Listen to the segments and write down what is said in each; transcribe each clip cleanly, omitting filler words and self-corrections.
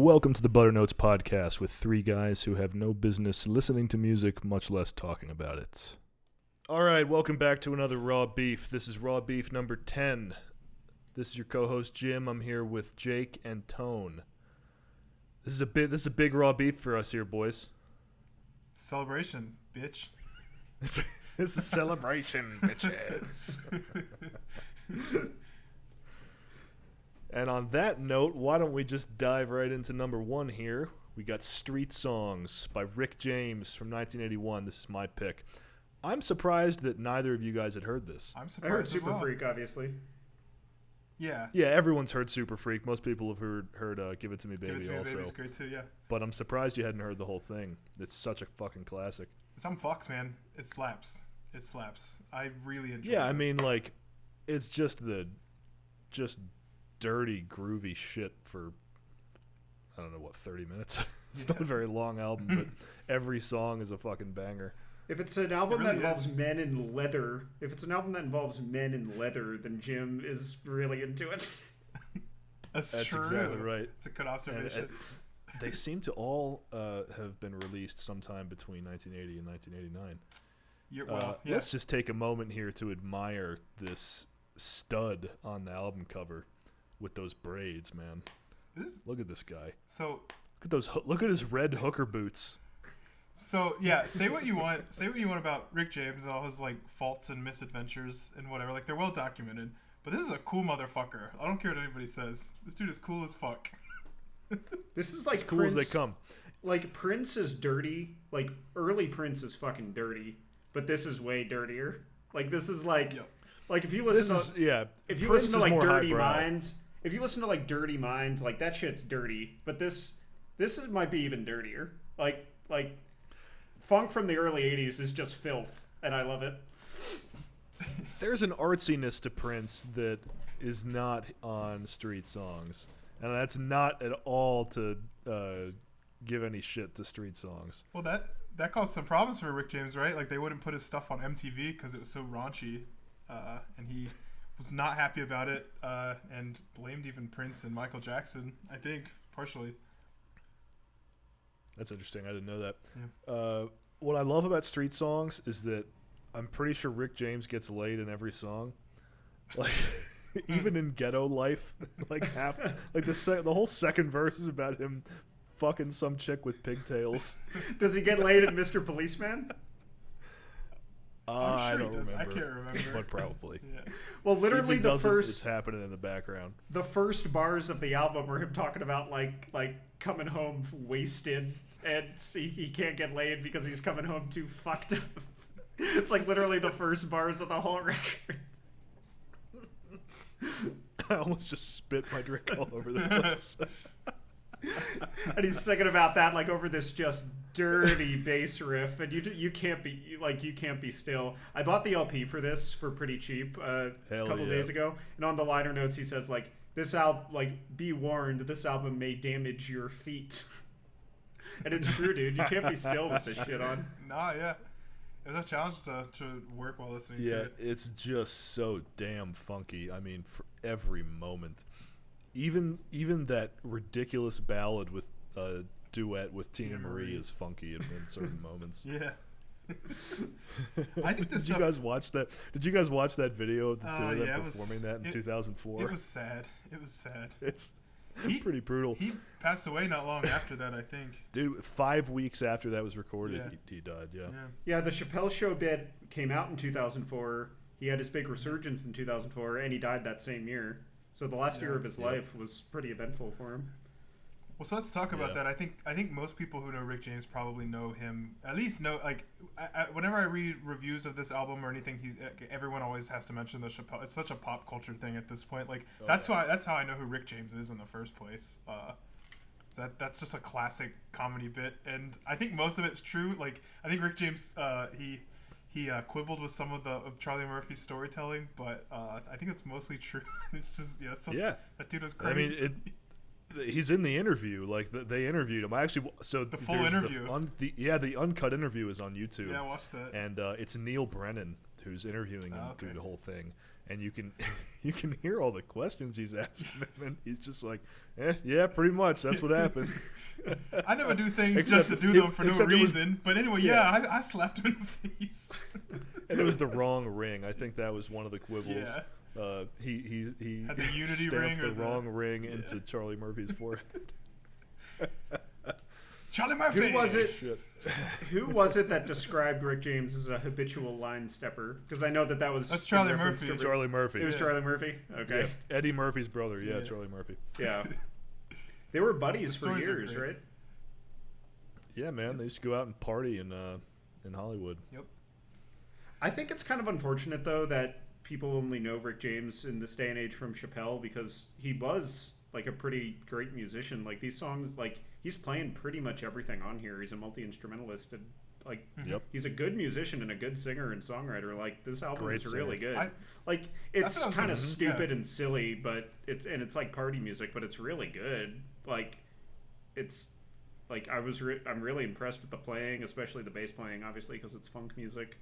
Welcome to the Butter Notes podcast with three guys who have no business listening to music, much less talking about it. All right, welcome back to another Raw Beef. This is Raw Beef number 10. This is your co-host Jim. I'm here with Jake and Tone. This is a big Raw Beef for us here, boys. Celebration, bitch. It's a celebration, bitches. And on that note, why don't we just dive right into number one here? We got Street Songs by Rick James from 1981. This is my pick. I'm surprised that neither of you guys had heard this. I'm I surprised heard as Super well. Freak, obviously. Yeah. Yeah, everyone's heard Super Freak. Most people have heard Give It To Me Give Baby It To Me also. Baby's great too, yeah. But I'm surprised you hadn't heard the whole thing. It's such a fucking classic. It's on Fox, man. It slaps. It slaps. I really enjoy it. Yeah, I mean, like, it's just dirty, groovy shit for, I don't know, 30 minutes? It's not a very long album, but every song is a fucking banger. If it's an album really that involves is. men in leather, then Jim is really into it. That's true. exactly right. It's a good observation. And they seem to all have been released sometime between 1980 and 1989. Yeah. Let's just take a moment here to admire this stud on the album cover with those braids, man. Look at this guy. So Look at his red hooker boots. So yeah, say what you want. Say what you want about Rick James and all his like faults and misadventures and whatever. Like they're well documented. But this is a cool motherfucker. I don't care what anybody says. This dude is cool as fuck. This is like As cool Prince, as they come. Like Prince is dirty. Like early Prince is fucking dirty, but this is way dirtier. Like this is like, Yep. like if you listen if you Prince listen to is like more Dirty highbrow. Mind, if you listen to like Dirty Mind, like that shit's dirty. But this might be even dirtier. Like funk from the early '80s is just filth, and I love it. There's an artsiness to Prince that is not on Street Songs. And that's not at all to give any shit to Street Songs. Well, that caused some problems for Rick James, right? Like they wouldn't put his stuff on MTV because it was so raunchy, and he was not happy about it, and blamed even Prince and Michael Jackson. I think partially. That's interesting. I didn't know that. Yeah. What I love about Street Songs is that I'm pretty sure Rick James gets laid in every song. Like, even in Ghetto Life, like the whole second verse is about him fucking some chick with pigtails. Does he get laid in Mr. Policeman? I sure don't he does. remember. I can't remember. But probably. Yeah. Well, literally If he doesn't, it's happening in the background. the first bars of the album are him talking about like coming home wasted, and he can't get laid because he's coming home too fucked up. It's like literally the first bars of the whole record. I almost just spit my drink all over the place. And he's singing about that like over this just dirty bass riff, and you can't be still. I bought the LP for this for pretty cheap a couple days ago, and on the liner notes he says like this album, like be warned, this album may damage your feet. And it's true, dude. You can't be still with this shit on. Nah, yeah. It was a challenge to work while listening to Yeah, it. it's just so damn funky. I mean, for every moment. Even that ridiculous ballad with duet with Tina Marie is funky in certain moments. Yeah. I think this Did you guys watch that? Did you guys watch that video of the two of them yeah, performing that in 2004? It was sad. It's He- pretty brutal. He passed away not long after that, I think. Dude, 5 weeks after that was recorded, Yeah. he died, yeah. Yeah, the Chappelle Show bit came out in 2004. He had his big resurgence in 2004, and he died that same year. So the last year of his life was pretty eventful for him. Well, so let's talk about that. I think most people who know Rick James probably know him. At least know like whenever I read reviews of this album or anything, everyone always has to mention the Chappelle. It's such a pop culture thing at this point. Like that's how I know who Rick James is in the first place. That's just a classic comedy bit, and I think most of it's true. Like I think Rick James he quibbled with some of Charlie Murphy's storytelling, but I think it's mostly true. It's just that dude was crazy. I mean, he's in the interview. Like they interviewed him. The full interview. The uncut interview is on YouTube. Yeah, watch that. And it's Neil Brennan who's interviewing him through the whole thing. and you can you can hear all the questions he's asking him, and he's just like, yeah, pretty much. That's what happened. I never do things just to do them for no reason. But anyway, I slapped him in the face. And it was the wrong ring. I think that was one of the quibbles. Yeah. He had the Unity stamped ring the wrong ring into Charlie Murphy's forehead. Charlie Murphy. Who was it? Who was it that described Rick James as a habitual line stepper? Because I know that was that's Charlie Murphy. Charlie Murphy. It was Charlie Murphy. Okay. Yeah. Eddie Murphy's brother. Yeah, Charlie Murphy. Yeah. They were buddies for years, right? Yeah, man. They used to go out and party in Hollywood. Yep. I think it's kind of unfortunate though that people only know Rick James in this day and age from Chappelle, because he was like a pretty great musician. Like these songs, like he's playing pretty much everything on here. He's a multi-instrumentalist, and like he's a good musician and a good singer and songwriter. Like this album Great is really singer. good. Like it's kind of stupid and silly, but it's like party music, but it's really good. Like it's like I'm really impressed with the playing, especially the bass playing, obviously because it's funk music.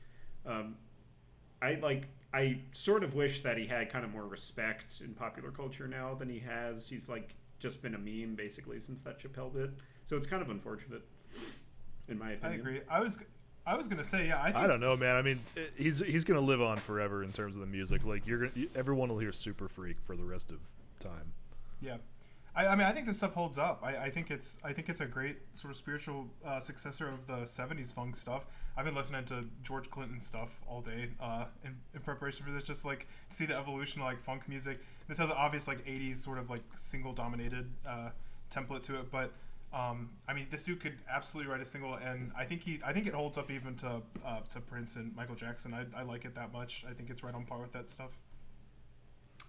I sort of wish that he had kind of more respect in popular culture now than he has. He's like just been a meme basically since that Chappelle bit. So it's kind of unfortunate, in my opinion. I agree. I was gonna say, yeah. I don't know, man. I mean, he's gonna live on forever in terms of the music. Like everyone will hear Super Freak for the rest of time. Yeah. I mean, I think this stuff holds up. I think it's a great sort of spiritual successor of the '70s funk stuff. I've been listening to George Clinton stuff all day in preparation for this, just like to see the evolution of like funk music. This has an obvious like '80s sort of like single dominated template to it, but I mean, this dude could absolutely write a single, and I think it holds up even to Prince and Michael Jackson. I like it that much. I think it's right on par with that stuff.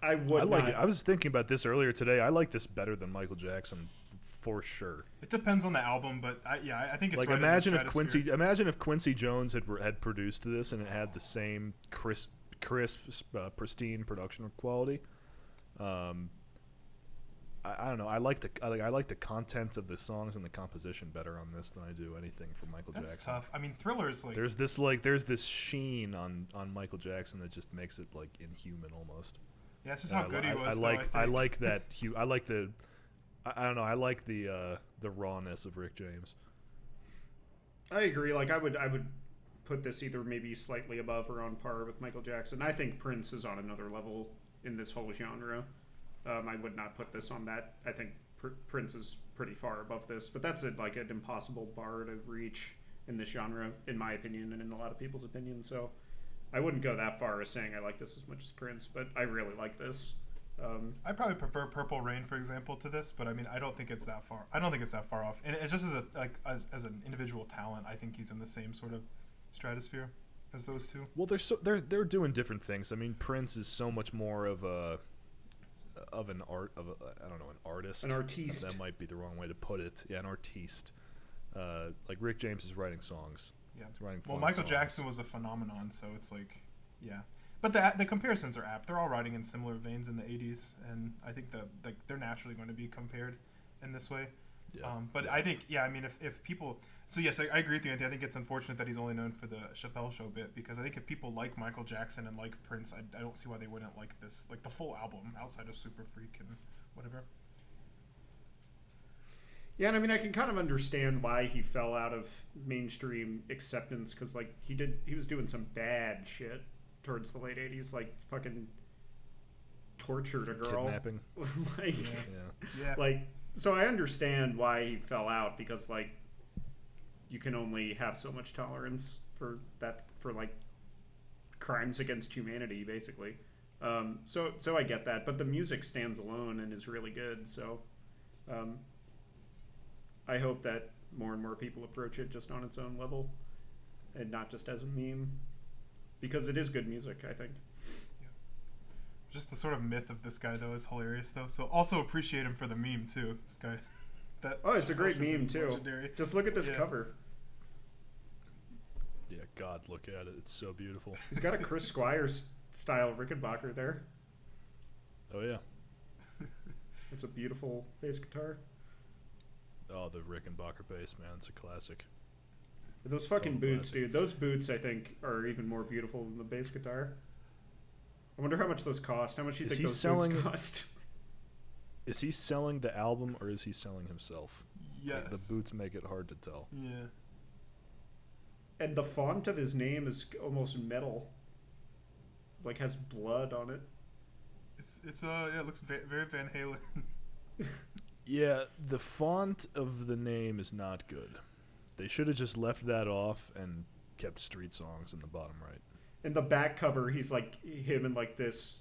I like it. I was thinking about this earlier today. I like this better than Michael Jackson, for sure. It depends on the album, but I think it's like right imagine if Quincy Jones had produced this and it had the same crisp, pristine production quality. I don't know. I like the contents of the songs and the composition better on this than I do anything from Michael Jackson. That's tough. I mean, Thriller's like there's this sheen on Michael Jackson that just makes it like inhuman almost. Yeah, it's just how good he was. I like that. I like the. I don't know. I like the rawness of Rick James. I agree. Like I would put this either maybe slightly above or on par with Michael Jackson. I think Prince is on another level in this whole genre. I would not put this on that. I think Prince is pretty far above this, but that's like an impossible bar to reach in this genre, in my opinion, and in a lot of people's opinion. So I wouldn't go that far as saying I like this as much as Prince, but I really like this. I probably prefer Purple Rain, for example, to this, but I mean, I don't think it's that far. I don't think it's that far off, and it's just as an individual talent, I think he's in the same sort of stratosphere as those two. Well, they're doing different things. I mean, Prince is so much more of an artist. An artiste. That might be the wrong way to put it. Yeah, an artiste. Like Rick James is writing songs. Yeah. He's writing Michael songs. Jackson was a phenomenon, so it's like, yeah. But the comparisons are apt. They're all writing in similar veins in the '80s, and I think they're naturally going to be compared in this way. Yeah. But I think, yeah, I mean, if people... So, yes, I agree with you, Anthony. I think it's unfortunate that he's only known for the Chappelle Show bit, because I think if people like Michael Jackson and like Prince, I don't see why they wouldn't like this, like the full album outside of Super Freak and whatever. Yeah, and I mean, I can kind of understand why he fell out of mainstream acceptance, because like he was doing some bad shit towards the late '80s, like fucking tortured a girl, kidnapping. Like, yeah. Like, so I understand why he fell out, because like you can only have so much tolerance for like crimes against humanity, basically. So I get that, but the music stands alone and is really good. So. I hope that more and more people approach it just on its own level and not just as a meme, because it is good music, I think. Yeah. Just the sort of myth of this guy, though, is hilarious, though. So also appreciate him for the meme, too. This guy. It's a great meme, too. Legendary. Just look at this cover. Yeah, God, look at it. It's so beautiful. He's got a Chris Squires style Rickenbacker there. Oh, yeah. It's a beautiful bass guitar. Oh, the Rickenbacker bass, man. It's a classic. Those fucking Total boots, classic. dude. Those boots, I think, are even more beautiful than the bass guitar. I wonder how much those cost. How much do you think those boots cost? Is he selling the album or is he selling himself? Yes. Like, the boots make it hard to tell. Yeah. And the font of his name is almost metal. Like, has blood on it. It looks very Van Halen. Yeah, the font of the name is not good. They should have just left that off and kept Street Songs in the bottom right. In the back cover, he's like him and like this.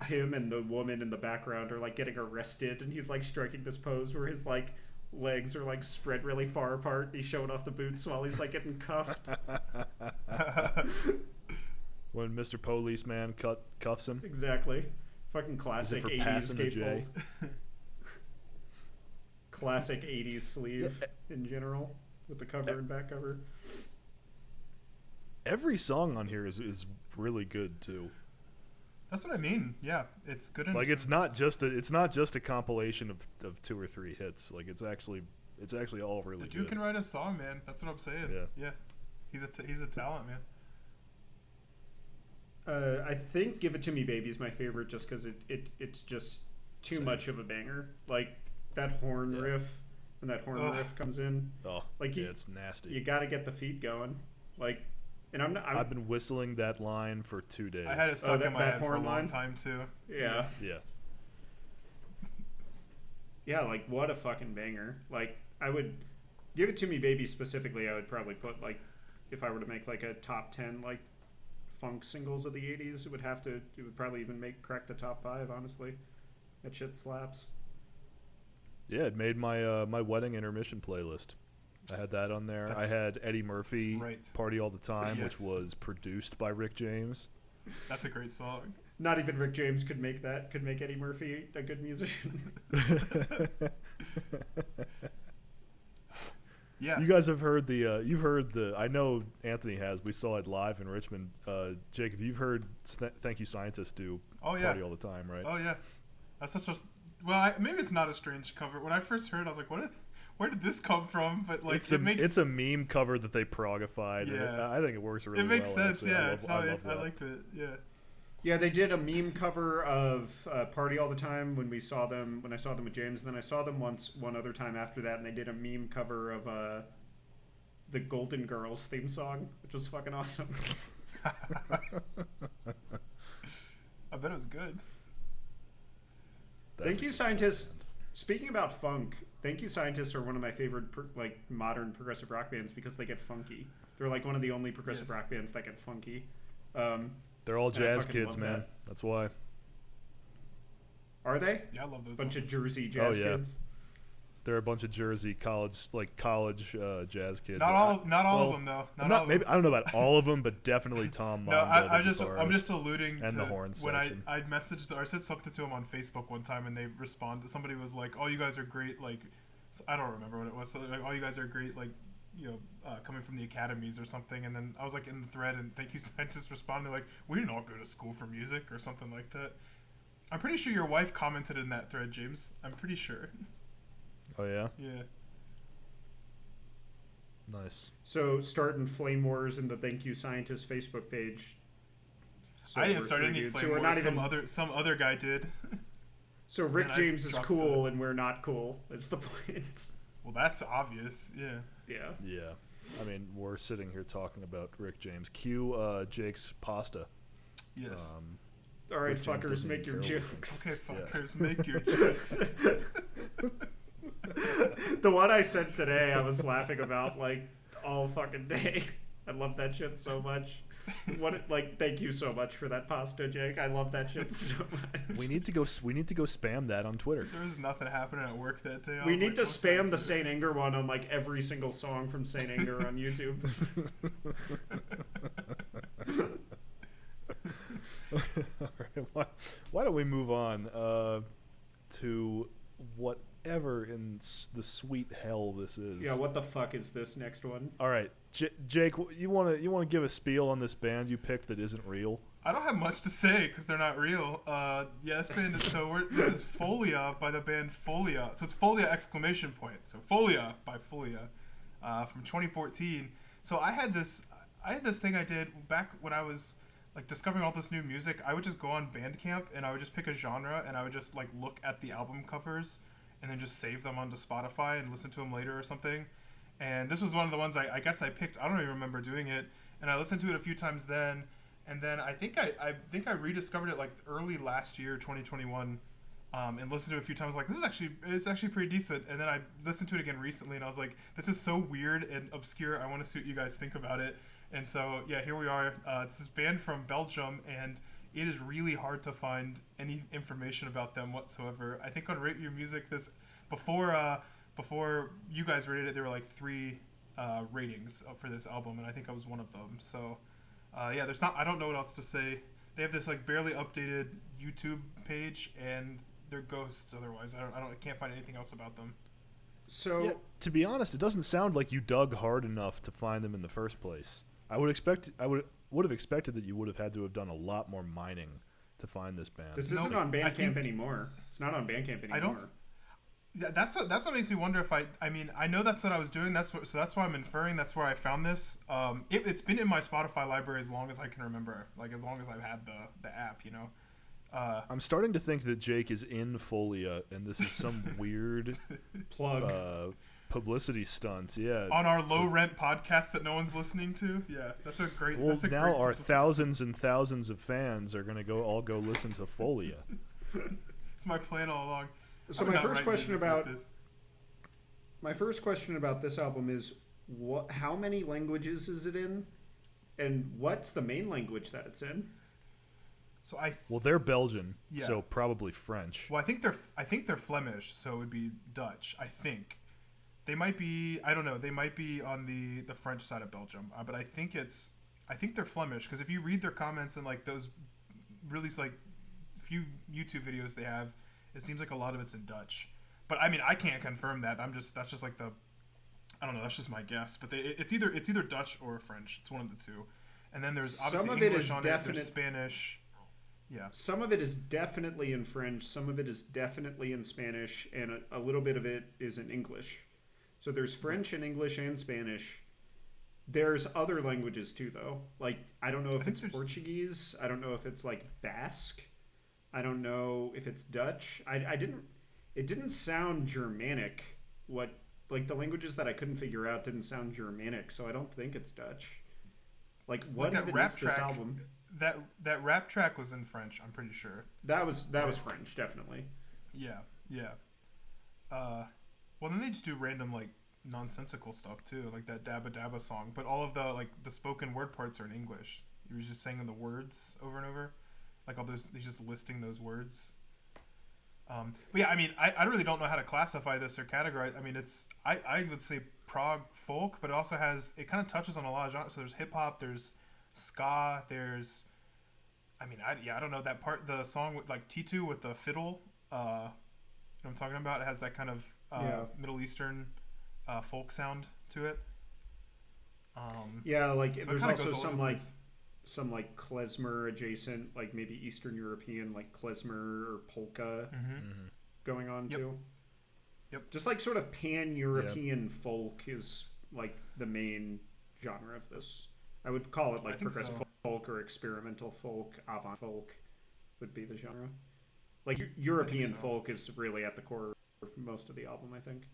Him and the woman in the background are like getting arrested, and he's like striking this pose where his like legs are like spread really far apart. He's showing off the boots while he's like getting cuffed. When Mr. Policeman cuffs him. Exactly. Fucking classic 80s gatefold. Classic 80s sleeve in general with the cover and back cover. Every song on here is really good too. That's what I mean. Yeah, it's good. Like it's not just a compilation of 2 or 3 hits. Like it's actually all really good. The dude can write a song, man. That's what I'm saying. Yeah. He's a talent, man. I think "Give It to Me, Baby" is my favorite, just because it's just too much of a banger. Like that horn riff, when that horn riff comes in. Oh, like it's nasty. You got to get the feet going. Like, and I've been whistling that line for 2 days. I had it stuck in my head for a long time too. Yeah. Yeah. Yeah, like what a fucking banger. Like I would "Give It to Me, Baby" specifically. I would probably put like, if I were to make like a top 10 like funk singles of the 80s, it would probably even crack the top 5, honestly. That shit slaps. Yeah, it made my my wedding intermission playlist. I had that on there. I had Eddie Murphy, "Party All the Time," which was produced by Rick James. That's a great song. Not even Rick James could make Eddie Murphy a good musician. Yeah. You guys have heard the I know Anthony has. We saw it live in Richmond. Jacob, you've heard Thank You Scientist do "Party All the Time," right? Oh yeah. That's such a maybe it's not a strange cover. When I first heard it, I was like, where did this come from? But like it's a meme cover that they progified. Yeah. I think it works really well. It makes sense, actually. I liked it. Yeah. Yeah, they did a meme cover of "Party All the Time" when I saw them with James, and then I saw them one other time after that, and they did a meme cover of the Golden Girls theme song, which was fucking awesome. I bet it was good. Thank You Scientists. Speaking about funk, Thank You Scientists are one of my favorite modern progressive rock bands because they get funky. They're like one of the only progressive rock bands that get funky. They're all jazz kids, man. That's why. Are they? Yeah, I love those. Bunch of Jersey jazz kids. They're a bunch of Jersey college jazz kids. Not all of them though. Maybe I don't know about all of them, but definitely Tom. No, I'm just alluding and to the horn when section. I messaged or I said something to him on Facebook one time and they responded. Somebody was like, "Oh, you guys are great." Like, I don't remember what it was. So like, "Oh, you guys are great." Like, coming from the academies or something. And then I was like in the thread, and Thank You Scientists responded like, "We didn't all go to school for music" or something like that. I'm pretty sure your wife commented in that thread, James. I'm pretty sure. Oh yeah. Yeah. Nice. So starting flame wars in the Thank You Scientists Facebook page. So I didn't start any flame wars. Some other guy did. So Rick James is cool and we're not cool. Is the point? Well, that's obvious. Yeah. Yeah. Yeah. I mean, we're sitting here talking about Rick James. Cue Jake's pasta. Yes. All right, fuckers, make your jokes. Okay, fuckers, make your jokes. The one I sent today, I was laughing about like all fucking day. I love that shit so much. Thank you so much for that pasta, Jake. I love that shit so much. We need to go spam that on Twitter. There was nothing happening at work that day. We need to spam the Saint Anger one on like every single song from Saint Anger on YouTube. All right, why don't we move on to whatever in the sweet hell this is? Yeah, what the fuck is this next one? All right, Jake, you want to give a spiel on this band you picked that isn't real? I don't have much to say because they're not real. This band is this is Follia by the band Follia. So it's Follia ! So Follia by Follia from 2014. So I had this thing I did back when I was like discovering all this new music, I would just go on Bandcamp and I would just pick a genre and I would just like look at the album covers and then just save them onto Spotify and listen to them later or something. And this was one of the ones I guess I picked. I don't even remember doing it, and I listened to it a few times then. And then I think I rediscovered it like early last year, 2021, and listened to it a few times. Like, it's actually pretty decent. And then I listened to it again recently, and I was like, this is so weird and obscure. I want to see what you guys think about it. And so yeah, here we are. It's this band from Belgium, and it is really hard to find any information about them whatsoever. I think on Rate Your Music, before you guys rated it, there were like 3 ratings for this album, and I think I was one of them. So yeah, I don't know what else to say. They have this like barely updated YouTube page, and they're ghosts otherwise. I can't find anything else about them. So yeah, to be honest, it doesn't sound like you dug hard enough to find them in the first place. I would have expected that you would have had to have done a lot more mining to find this band. This isn't on Bandcamp anymore. It's not on Bandcamp anymore. That's what makes me wonder if I mean, I know that's what I was doing. That's why I'm inferring that's where I found this. It's been in my Spotify library as long as I can remember, like as long as I've had the app, you know. I'm starting to think that Jake is in Follia, and this is some weird plug publicity stunt. Yeah, on our low rent podcast that no one's listening to. Yeah, that's a great. Well, now our thousands and thousands of fans are gonna go listen to Follia. It's my plan all along. So my first question about this album is how many languages is it in, and what's the main language that it's in? So they're Belgian, so probably French. Well, I think they're Flemish, so it would be Dutch. I think they might be. I don't know. They might be on the French side of Belgium, but I think they're Flemish, because if you read their comments and like those really like few YouTube videos they have, it seems like a lot of it's in Dutch. But I mean, I can't confirm that. That's just like I don't know. That's just my guess. But it's either Dutch or French. It's one of the two. And then there's obviously English on it. There's Spanish. Yeah. Some of it is definitely in French. Some of it is definitely in Spanish, and a little bit of it is in English. So there's French and English and Spanish. There's other languages too, though. Like, I don't know if it's Portuguese. I don't know if it's like Basque. I don't know if it's Dutch. It didn't sound Germanic. Like the languages that I couldn't figure out didn't sound Germanic, so I don't think it's Dutch. Like, what even is this album? That rap track was in French, I'm pretty sure. That was French, definitely. Yeah. Well, then they just do random like nonsensical stuff too, like that Dabba Dabba song. But all of the spoken word parts are in English. He was just saying the words over and over, like all those. He's just listing those words. But yeah, I mean, I really don't know how to classify this or categorize. I mean, I would say prog folk, but it kind of touches on a lot of genres. So there's hip hop, there's ska, there's, I don't know that part, the song with like T2 with the fiddle, you know what I'm talking about? It has that kind of Middle Eastern folk sound to it. Like so there's also some klezmer adjacent, like maybe Eastern European, like klezmer or polka going on too. Yep. Just like sort of pan-European folk is like the main genre of this. I would call it like progressive folk or experimental folk, avant folk would be the genre. Like European folk is really at the core of most of the album, I think.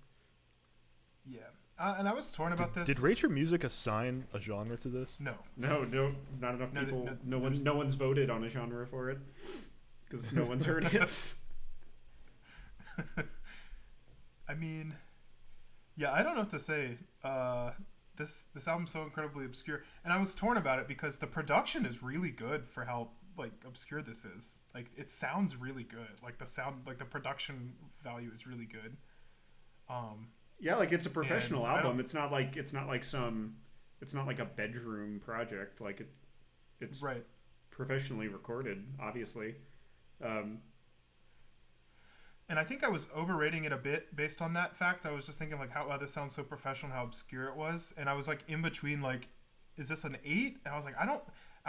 Yeah. And I was torn about this. Did Rate Your Music assign a genre to this? No, not enough people. No one's voted on a genre for it because no one's heard it. I mean, yeah, I don't know what to say. This album's so incredibly obscure, and I was torn about it because the production is really good for how like obscure this is. Like, it sounds really good. Like the production value is really good. Yeah, like it's a professional album. It's not like a bedroom project. Like it's right. Professionally recorded, obviously. And I think I was overrating it a bit based on that fact. I was just thinking like, how this sounds so professional, how obscure it was, and I was like in between, like, is this an 8? And I was like, I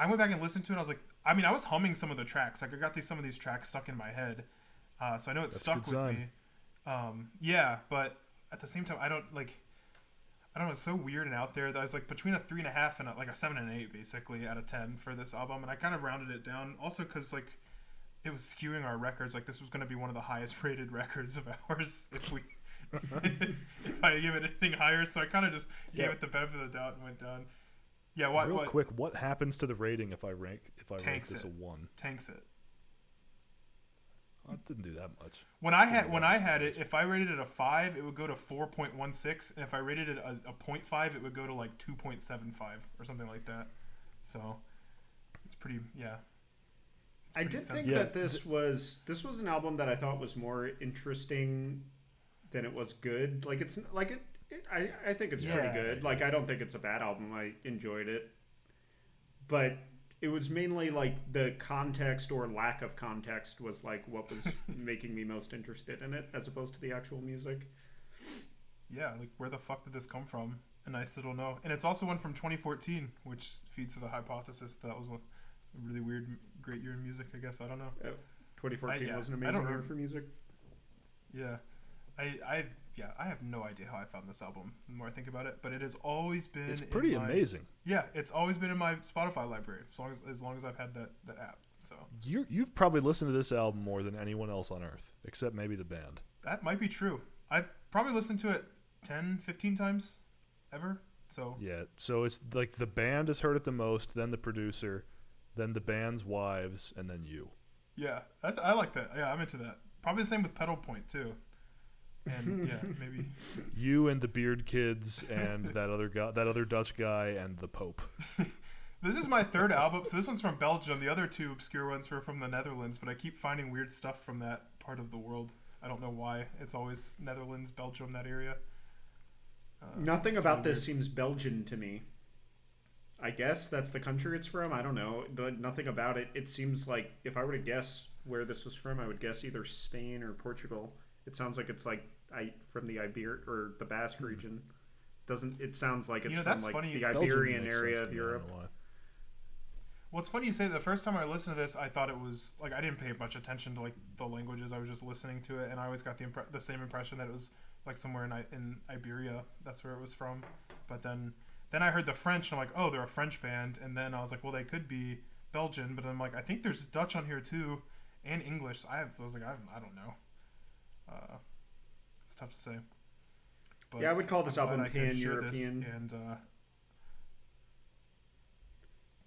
went back and listened to it. And I was like, I was humming some of the tracks. Like, I got some of these tracks stuck in my head, so I know it's stuck with me. Yeah, but at the same time, I don't like. I don't know, it's so weird and out there that I was like between a 3.5 and like a 7 and 8 basically out of 10 for this album, and I kind of rounded it down also because like it was skewing our records. Like this was going to be one of the highest rated records of ours if we if I give it anything higher, so I kind of just gave it the benefit of the doubt and went down. Yeah, Real quick, what happens to the rating if I rank this a 1? Tanks it. Oh, it didn't do that much. When I had it, if I rated it a 5, it would go to 4.16, and if I rated it a 0.5, it would go to like 2.75 or something like that. So it's pretty, yeah. I did think that this was an album that I thought was more interesting than it was good. Like it's like it I think it's pretty good. Like I don't think it's a bad album. I enjoyed it, but it was mainly like the context or lack of context was like what was making me most interested in it, as opposed to the actual music. Yeah, like where the fuck did this come from? A nice little no. And it's also one from 2014, which feeds to the hypothesis that was a really weird, great year in music, I guess. I don't know. 2014 was an amazing year for music. Yeah. I have no idea how I found this album the more I think about it, but it has always been. It's pretty amazing. Yeah, it's always been in my Spotify library as long as I've had that app. So you've probably listened to this album more than anyone else on earth, except maybe the band. That might be true. I've probably listened to it 10, 15 times ever. So yeah, so it's like the band has heard it the most, then the producer, then the band's wives, and then you. Yeah, I like that. Yeah, I'm into that. Probably the same with Pedal Point too. And yeah, maybe you and the Beard Kids and that other Dutch guy and the Pope. This is my third album. So this one's from Belgium. The other two obscure ones were from the Netherlands, but I keep finding weird stuff from that part of the world. I don't know why. It's always Netherlands, Belgium, that area. Nothing about this seems Belgian to me. I guess that's the country it's from. I don't know. Nothing about it. It seems like if I were to guess where this was from, I would guess either Spain or Portugal. It sounds like it's like from the or the Basque region. It sounds like it's from like the Iberian area of Europe. Well, it's funny you say that. The first time I listened to this, I thought it was like I didn't pay much attention to like the languages. I was just listening to it, and I always got the same impression that it was like somewhere in Iberia. That's where it was from. But then I heard the French, and I'm like, oh, they're a French band. And then I was like, well, they could be Belgian. But I'm like, I think there's Dutch on here too, and English. So I was like, I don't know. It's tough to say. But yeah, I would call this album pan-European. And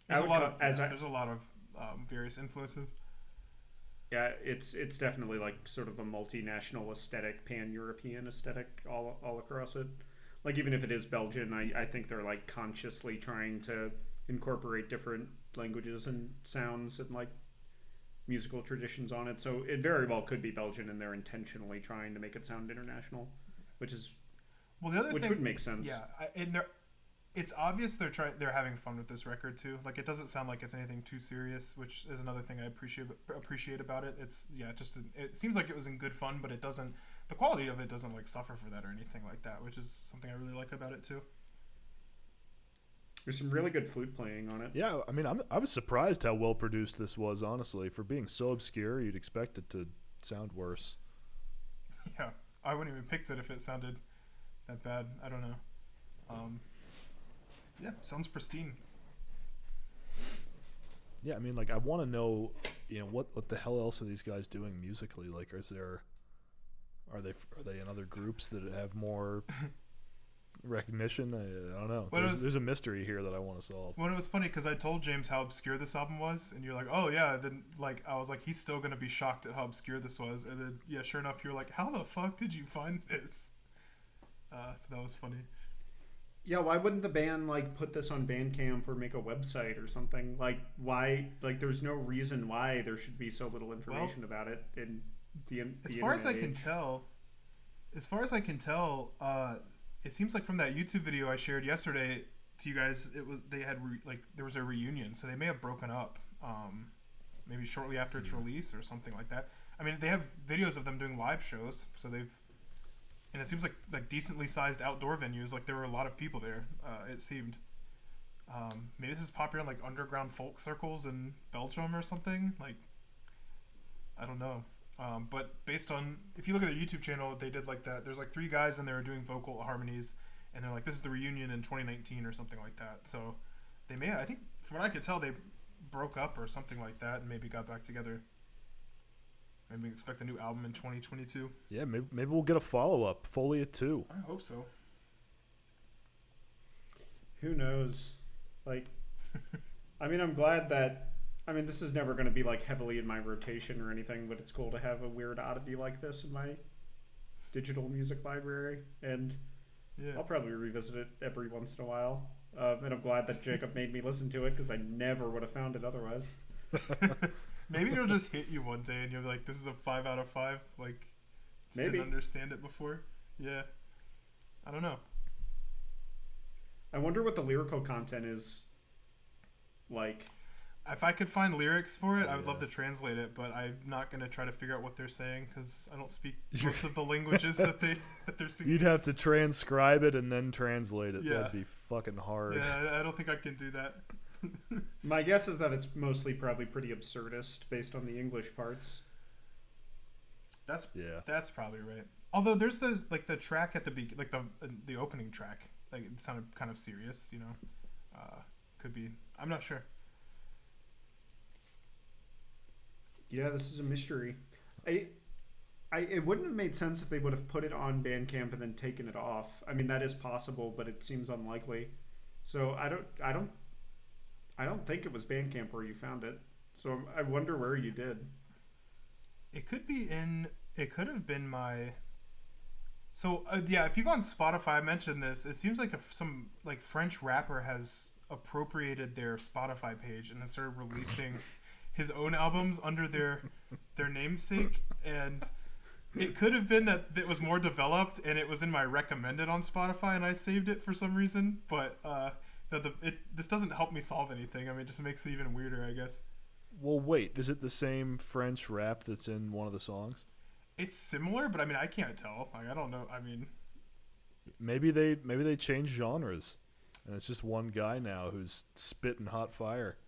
there's a lot of various influences. Yeah, it's definitely like sort of a multinational aesthetic, pan-European aesthetic all across it. Like even if it is Belgian, I think they're like consciously trying to incorporate different languages and sounds and like musical traditions on it. So it very well could be Belgian, and they're intentionally trying to make it sound international, which would make sense. Yeah, it's obvious they're having fun with this record too. Like it doesn't sound like it's anything too serious, which is another thing I appreciate about it. It's it seems like it was in good fun, but the quality of it doesn't like suffer for that or anything like that, which is something I really like about it too. There's some really good flute playing on it. Yeah, I mean, I was surprised how well produced this was, honestly. For being so obscure, you'd expect it to sound worse. Yeah, I wouldn't even picked it if it sounded that bad. I don't know. Yeah, sounds pristine. Yeah, I mean, like, I want to know, what the hell else are these guys doing musically? Like, are they in other groups that have more recognition? I don't know. There's a mystery here that I want to solve. Well, it was funny because I told James how obscure this album was, and you're like, oh yeah. Then like I was like, he's still gonna be shocked at how obscure this was, and then yeah, sure enough, you're like, how the fuck did you find this? So that was funny. Yeah, why wouldn't the band like put this on Bandcamp or make a website or something? Like why? Like there's no reason why there should be so little information about it in the as far as I can tell. It seems like from that YouTube video I shared yesterday to you guys, there was a reunion, so they may have broken up, maybe shortly after its release or something like that. I mean, they have videos of them doing live shows, so and it seems like decently sized outdoor venues. Like there were a lot of people there. It seemed. Maybe this is popular in like underground folk circles in Belgium or something. Like, I don't know. But based on, if you look at their YouTube channel, they did like that. There's like 3 guys and they were doing vocal harmonies, and they're like, this is the reunion in 2019 or something like that. So they may, I think, from what I could tell, they broke up or something like that and maybe got back together. Maybe expect a new album in 2022. Yeah, maybe we'll get a follow-up, Follia 2. I hope so. Who knows? Like, I mean, I'm glad that, I mean, this is never going to be like heavily in my rotation or anything, but it's cool to have a weird oddity like this in my digital music library, and I'll probably revisit it every once in a while. And I'm glad that Jacob made me listen to it, because I never would have found it otherwise. Maybe it'll just hit you one day and you'll be like, this is a 5 out of 5. Like, just maybe didn't understand it before. Yeah. I don't know. I wonder what the lyrical content is like. If I could find lyrics for it, I would love to translate it, but I'm not going to try to figure out what they're saying because I don't speak most of the languages that they're singing. You'd have to transcribe it and then translate it. That'd be fucking hard. Yeah, I don't think I can do that. My guess is that it's mostly probably pretty absurdist based on the English parts. That's probably right. Although there's those, like, the track at the like the opening track, like, it sounded kind of serious, you know. Could be. I'm not sure. Yeah, this is a mystery. It wouldn't have made sense if they would have put it on Bandcamp and then taken it off. I mean, that is possible, but it seems unlikely. So I don't think it was Bandcamp where you found it. So I wonder where you did. It could have been my. So if you go on Spotify, I mentioned this. It seems like some like French rapper has appropriated their Spotify page and has started releasing his own albums under their namesake, and it could have been that it was more developed and it was in my recommended on Spotify and I saved it for some reason, but this doesn't help me solve anything. I mean, it just makes it even weirder, I guess. Well, wait, is it the same French rap that's in one of the songs? It's similar, but I mean, I can't tell. Like, I don't know. I mean, maybe they changed genres, and it's just one guy now who's spitting hot fire.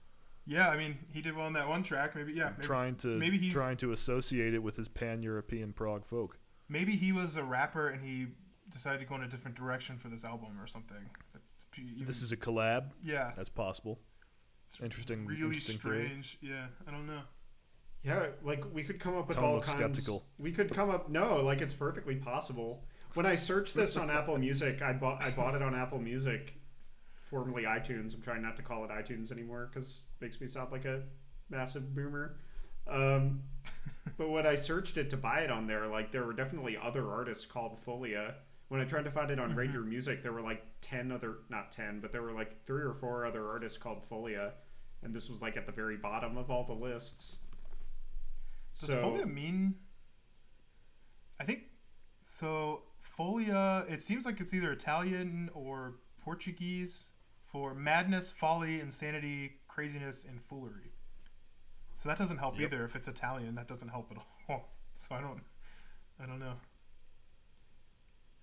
Yeah, I mean, he did well on that one track. Maybe trying to associate it with his pan-European prog folk. Maybe he was a rapper and he decided to go in a different direction for this album or something. This is a collab. Yeah, that's possible. It's interesting. Really interesting strange. Theory. Yeah, I don't know. Yeah, like we could come up with Tom all looks kinds. skeptical. We could come up. No, like it's perfectly possible. When I searched this on Apple Music, I bought it on Apple Music, formerly iTunes. I'm trying not to call it iTunes anymore because it makes me sound like a massive boomer. But when I searched it to buy it on there, like there were definitely other artists called Follia. When I tried to find it on regular music, there were like 10 other, not 10, but there were like 3 or 4 other artists called Follia, and this was like at the very bottom of all the lists. Does Follia mean? I think so. Follia. It seems like it's either Italian or Portuguese for madness, folly, insanity, craziness, and foolery. So that doesn't help either. If it's Italian, that doesn't help at all. So I don't know.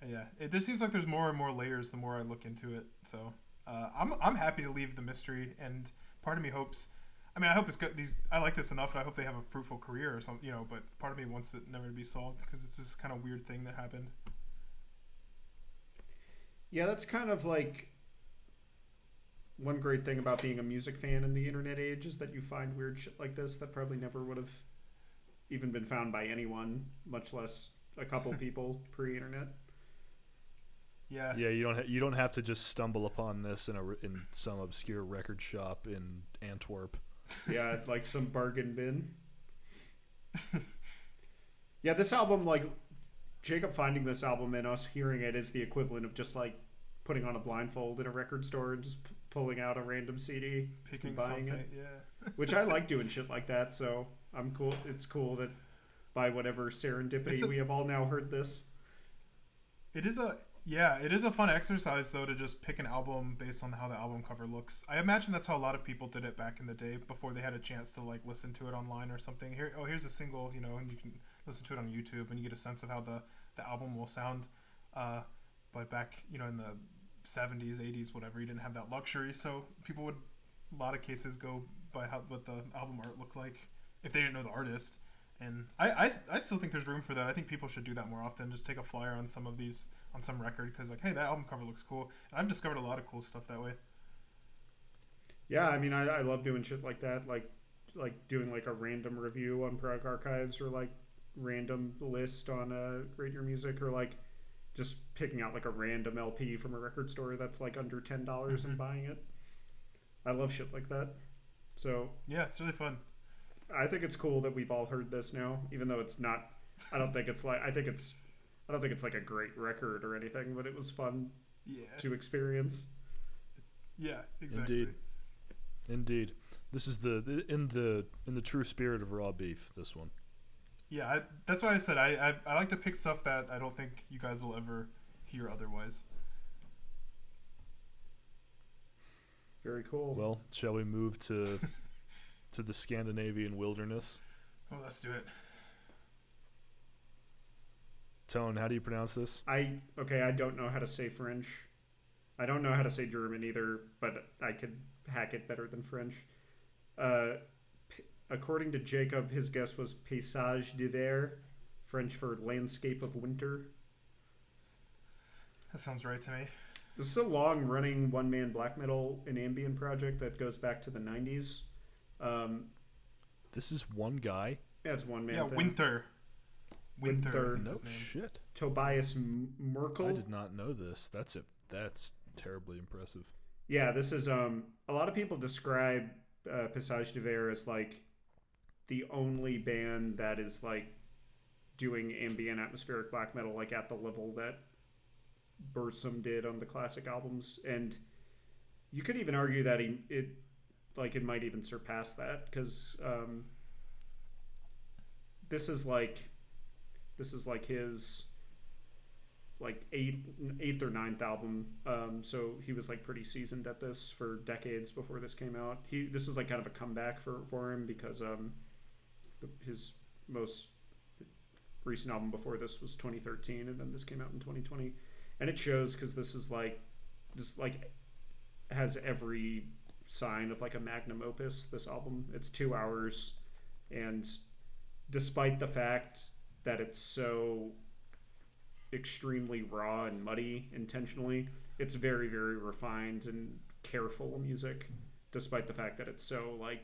Yeah, this seems like there's more and more layers the more I look into it. So I'm happy to leave the mystery, and part of me hopes. I mean, I hope I like this enough, and I hope they have a fruitful career or something, you know. But part of me wants it never to be solved because it's this kind of weird thing that happened. Yeah, that's kind of like one great thing about being a music fan in the internet age is that you find weird shit like this that probably never would have even been found by anyone, much less a couple people pre-internet. Yeah. Yeah, you don't have to just stumble upon this in some obscure record shop in Antwerp. Yeah, like some bargain bin. Yeah, this album, like Jacob finding this album and us hearing it is the equivalent of just like putting on a blindfold in a record store and just pulling out a random CD, picking buying something. it. Yeah. Which I like doing shit like that, so I'm cool. It's cool that by whatever serendipity we have all now heard this. It is a fun exercise though to just pick an album based on how the album cover looks. I imagine that's how a lot of people did it back in the day before they had a chance to like listen to it online or something. Here's a single, you know, and you can listen to it on YouTube and you get a sense of how the album will sound. But back, you know, in the 70s, 80s, whatever, you didn't have that luxury, so people would, a lot of cases, go by what the album art looked like if they didn't know the artist. And I still think there's room for that. I think people should do that more often. Just take a flyer on some of these, on some record, because like, hey, that album cover looks cool. And I've discovered a lot of cool stuff that way. Yeah, I mean, I love doing shit like that, like doing like a random review on Prog Archives, or like random list on Rate Your Music, or like just picking out like a random LP from a record store that's like under $10 and buying it. I love shit like that. So yeah, it's really fun. I think it's cool that we've all heard this now, even though it's not. I don't think it's like a great record or anything, but it was fun to experience. Yeah, exactly. Indeed. This is in the true spirit of raw beef. This one. Yeah, that's why I said I like to pick stuff that I don't think you guys will ever hear otherwise. Very cool. Well, shall we move to the Scandinavian wilderness? Oh, let's do it. Tone, how do you pronounce this? I don't know how to say French. I don't know how to say German either, but I could hack it better than French. According to Jacob, his guess was Paysage d'hiver, French for landscape of winter. That sounds right to me. This is a long-running one-man black metal and ambient project that goes back to the 90s. This is one guy? Yeah, it's one man. Yeah, thing. Winter. No shit. Tobias Merkel. I did not know this. That's terribly impressive. Yeah, this is a lot of people describe Paysage d'hiver as like the only band that is like doing ambient atmospheric black metal like at the level that Bursum did on the classic albums, and you could even argue that it might even surpass that, because this is like his like eighth or ninth album, so he was like pretty seasoned at this for decades before this came out. This was like kind of a comeback for him, because his most recent album before this was 2013, and then this came out in 2020, and it shows, because this has every sign of like a magnum opus. This album, it's 2 hours, and despite the fact that it's so extremely raw and muddy intentionally, it's very, very refined and careful music, despite the fact that it's so like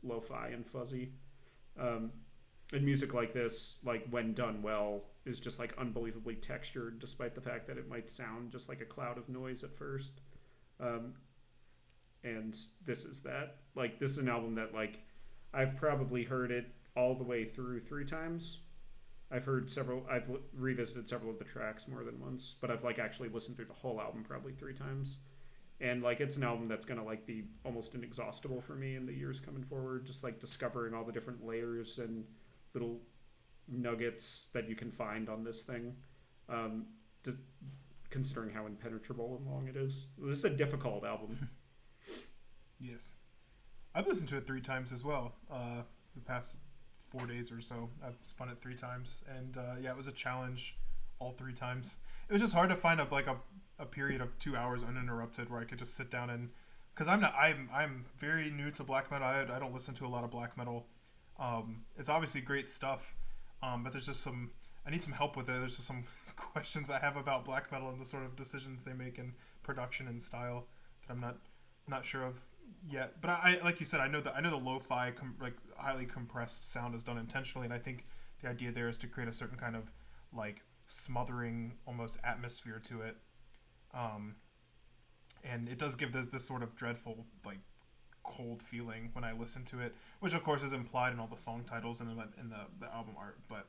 lo-fi and fuzzy. And music like this, like when done well, is just like unbelievably textured, despite the fact that it might sound just like a cloud of noise at first. And this is that. Like, this is an album that like I've probably heard it all the way through 3 times. I've revisited several of the tracks more than once, but I've like actually listened through the whole album probably 3 times. And like, it's an album that's gonna like be almost inexhaustible for me in the years coming forward, just like discovering all the different layers and little nuggets that you can find on this thing, considering how impenetrable and long it is. This is a difficult album. Yes, I've listened to it 3 times as well. The past 4 days or so, I've spun it 3 times, and yeah, it was a challenge all 3 times. It was just hard to find a period of 2 hours uninterrupted where I could just sit down and, because I'm very new to black metal. I don't listen to a lot of black metal. It's obviously great stuff, but there's just I need some help with it. There's just some questions I have about black metal and the sort of decisions they make in production and style that I'm not sure of yet. But I like you said, I know the lo-fi like highly compressed sound is done intentionally, and I think the idea there is to create a certain kind of like smothering almost atmosphere to it, and it does give this sort of dreadful like cold feeling when I listen to it, which of course is implied in all the song titles and in the album art. But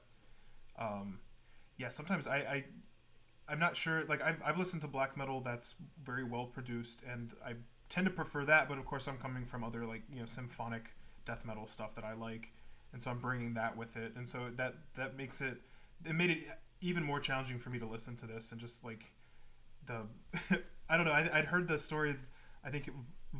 yeah, sometimes I'm not sure. Like, I've listened to black metal that's very well produced, and I tend to prefer that. But of course, I'm coming from other like symphonic death metal stuff that I like, and so I'm bringing that with it, and so that makes it made it even more challenging for me to listen to this, and just like I don't know. I'd heard the story. I think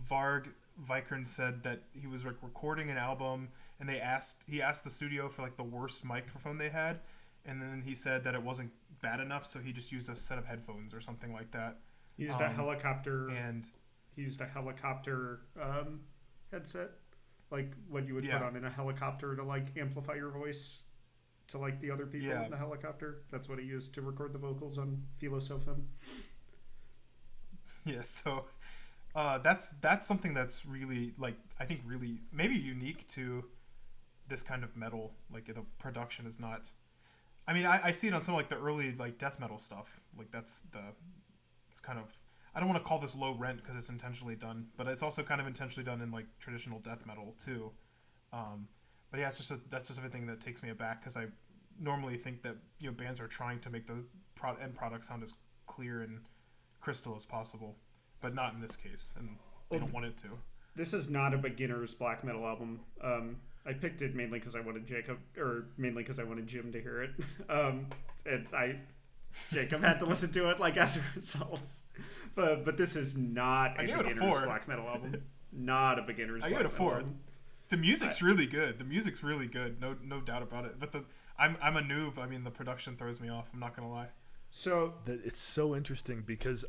Varg Vikernes said that he was like recording an album, and he asked the studio for like the worst microphone they had, and then he said that it wasn't bad enough, so he just used a set of headphones or something like that. He used a helicopter and he used a helicopter headset. like what you would put on in a helicopter to like amplify your voice to like the other people in the helicopter. That's what he used to record the vocals on Philosophim. Yeah, so that's something that's really, like, I think really maybe unique to this kind of metal. Like, the production is not, I mean, I see it on some like the early like death metal stuff. Like it's kind of, I don't want to call this low rent because it's intentionally done, but it's also kind of intentionally done in like traditional death metal too. But yeah, that's just everything that takes me aback, because I normally think that, you know, bands are trying to make the end product sound as clear and crystal as possible, but not in this case, and they don't want it to. This is not a beginner's black metal album. I picked it mainly because I wanted Jim to hear it. Jacob had to listen to it like as a result. But this is not a beginner's black metal album. Not a beginner's black metal album. The music's really good. No doubt about it. But I'm a noob. I mean, the production throws me off. I'm not gonna lie. So it's so interesting because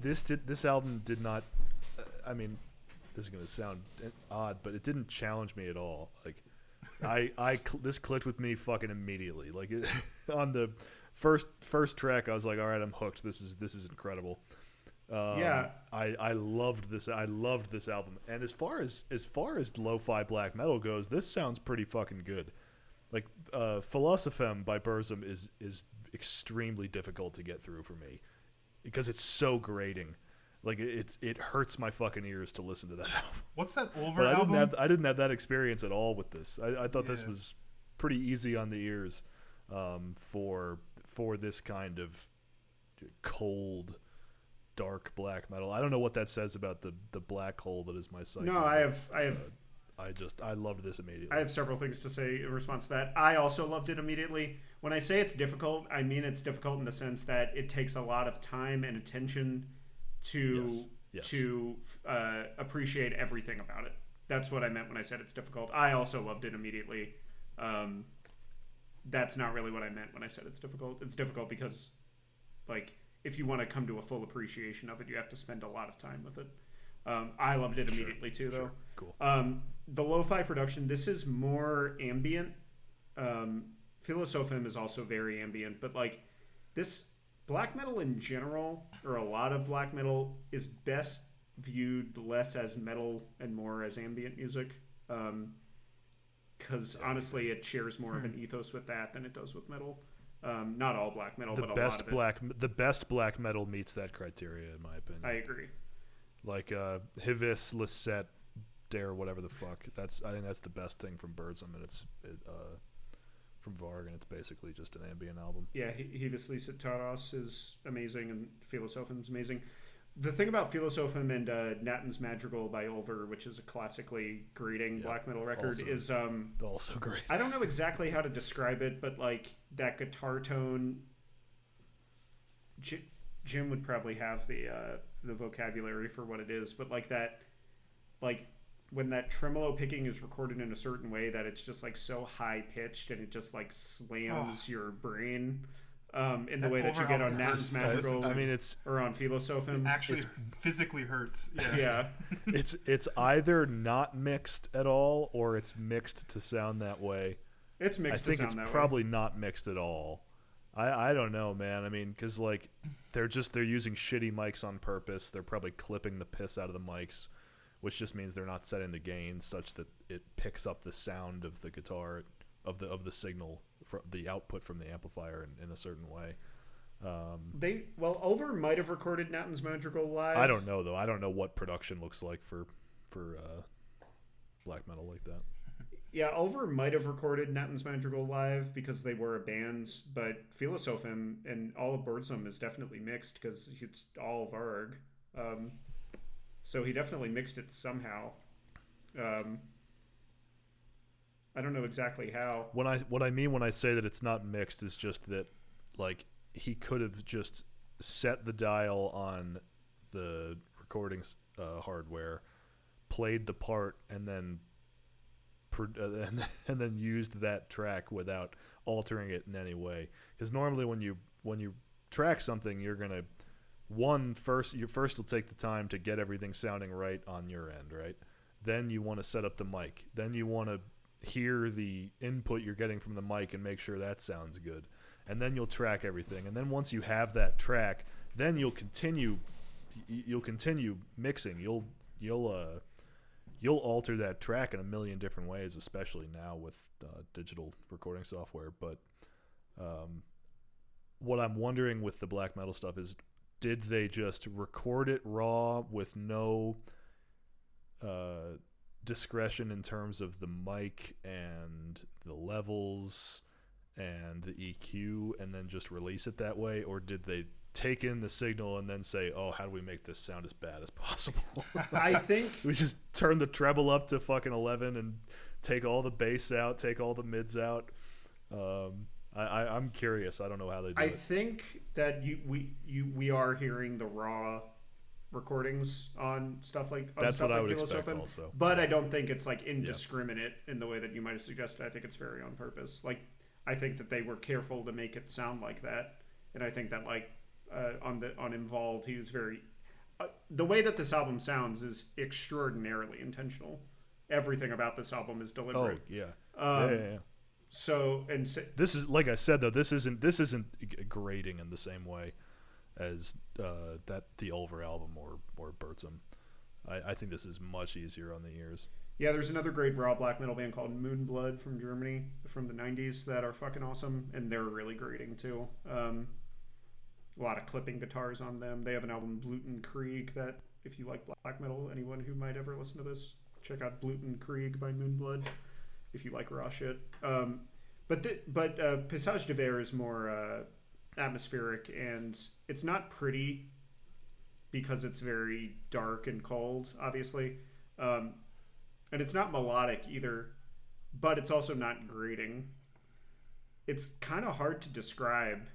this album did not. I mean, this is gonna sound odd, but it didn't challenge me at all. Like, this clicked with me fucking immediately. Like, on the first track, I was like, all right, I'm hooked. This is incredible. I loved this. I loved this album. And as far as lo-fi black metal goes, this sounds pretty fucking good. Like, Philosophim by Burzum is extremely difficult to get through for me because it's so grating. Like, it hurts my fucking ears to listen to that album. What's that Over album? I didn't have that experience at all with this. I thought this was pretty easy on the ears, for this kind of cold, dark black metal. I don't know what that says about the black hole that is my psyche. No, I loved this immediately. I have several things to say in response to that. I also loved it immediately. When I say it's difficult, I mean it's difficult in the sense that it takes a lot of time and attention to appreciate everything about it. That's what I meant when I said it's difficult. I also loved it immediately. That's not really what I meant when I said it's difficult. It's difficult because, like, if you want to come to a full appreciation of it, you have to spend a lot of time with it. I loved it immediately too, though. Cool. The lo-fi production, this is more ambient. Philosophim is also very ambient, but like this black metal in general, or a lot of black metal, is best viewed less as metal and more as ambient music. Because honestly, it shares more of an ethos with that than it does with metal. Not all black metal, but a lot of it. The best black metal meets that criteria, in my opinion. I agree. Like Hivis, Lisette, Dare, whatever the fuck. I think that's the best thing from Burzum, and it's from Varg, and it's basically just an ambient album. Yeah, Hivis Lisette Taras is amazing, and Philosophim's amazing. The thing about Philosophim and Nathan's Madrigal by Ulver, which is a classically grating black metal record, is also great. I don't know exactly how to describe it, but like that guitar tone, Jim would probably have the vocabulary for what it is, but like that, like when that tremolo picking is recorded in a certain way that it's just like so high pitched and it just like slams your brain. In the way that you get on Nat's Madrigal, or on Philosophim. It actually physically hurts. Yeah. It's either not mixed at all, or it's mixed to sound that way. It's mixed to sound that way. I think it's probably not mixed at all. I don't know, man. I mean, because like they're using shitty mics on purpose. They're probably clipping the piss out of the mics, which just means they're not setting the gain such that it picks up the sound of the guitar of the signal, from the output from the amplifier in a certain way. Ulver might have recorded Nathan's Madrigal live. I don't know though. I don't know what production looks like for black metal like that. Yeah, Ulver might have recorded Nathan's Madrigal live because they were a band, but Philosophim and all of Burzum is definitely mixed because it's all Varg. So he definitely mixed it somehow. I don't know exactly how. What I mean when I say that it's not mixed is just that, like, he could have just set the dial on the recording hardware, played the part, and then used that track without altering it in any way. Because normally when you track something, you're gonna first you'll take the time to get everything sounding right on your end, right? Then you want to set up the mic. Then you want to hear the input you're getting from the mic and make sure that sounds good. And then you'll track everything. And then once you have that track, then you'll continue mixing. You'll alter that track in a million different ways, especially now with digital recording software. But what I'm wondering with the black metal stuff is, did they just record it raw with no discretion in terms of the mic and the levels and the EQ, and then just release it that way? Or did they take in the signal and then say, oh, how do we make this sound as bad as possible? I think we just turn the treble up to fucking 11 and take all the bass out, take all the mids out. I'm curious. I don't know how they do it. I think that we are hearing the raw recordings on stuff like that's stuff what like I would Philosophin, expect also. But I don't think it's like indiscriminate in the way that you might have suggested. I think it's very on purpose. Like, I think that they were careful to make it sound like that, and I think that like on Involved, he was very the way that this album sounds is extraordinarily intentional. Everything about this album is deliberate. Oh yeah. Yeah. So this is, like I said though, this isn't grating in the same way as the Ulver album or Bertzum. I think this is much easier on the ears. Yeah, there's another great raw black metal band called Moonblood from Germany from the 90s that are fucking awesome, and they're really grating too. A lot of clipping guitars on them. They have an album, Bluten Krieg, that if you like black metal, anyone who might ever listen to this, check out Bluten Krieg by Moonblood if you like raw shit. But Paysage de Verre is more atmospheric, and it's not pretty because it's very dark and cold, obviously. And it's not melodic either, but it's also not grating. It's kind of hard to describe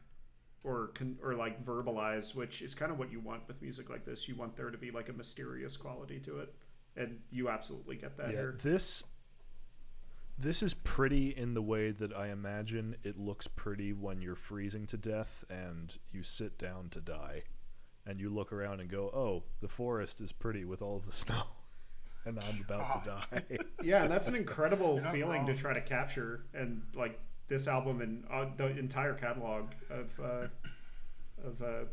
or like verbalize, which is kind of what you want with music like this. You want there to be like a mysterious quality to it, and you absolutely get that here. This is pretty in the way that I imagine it looks pretty when you're freezing to death and you sit down to die, and you look around and go, "Oh, the forest is pretty with all of the snow." And I'm about to die. Yeah, and that's an incredible feeling to try to capture. And like this album and the entire catalog of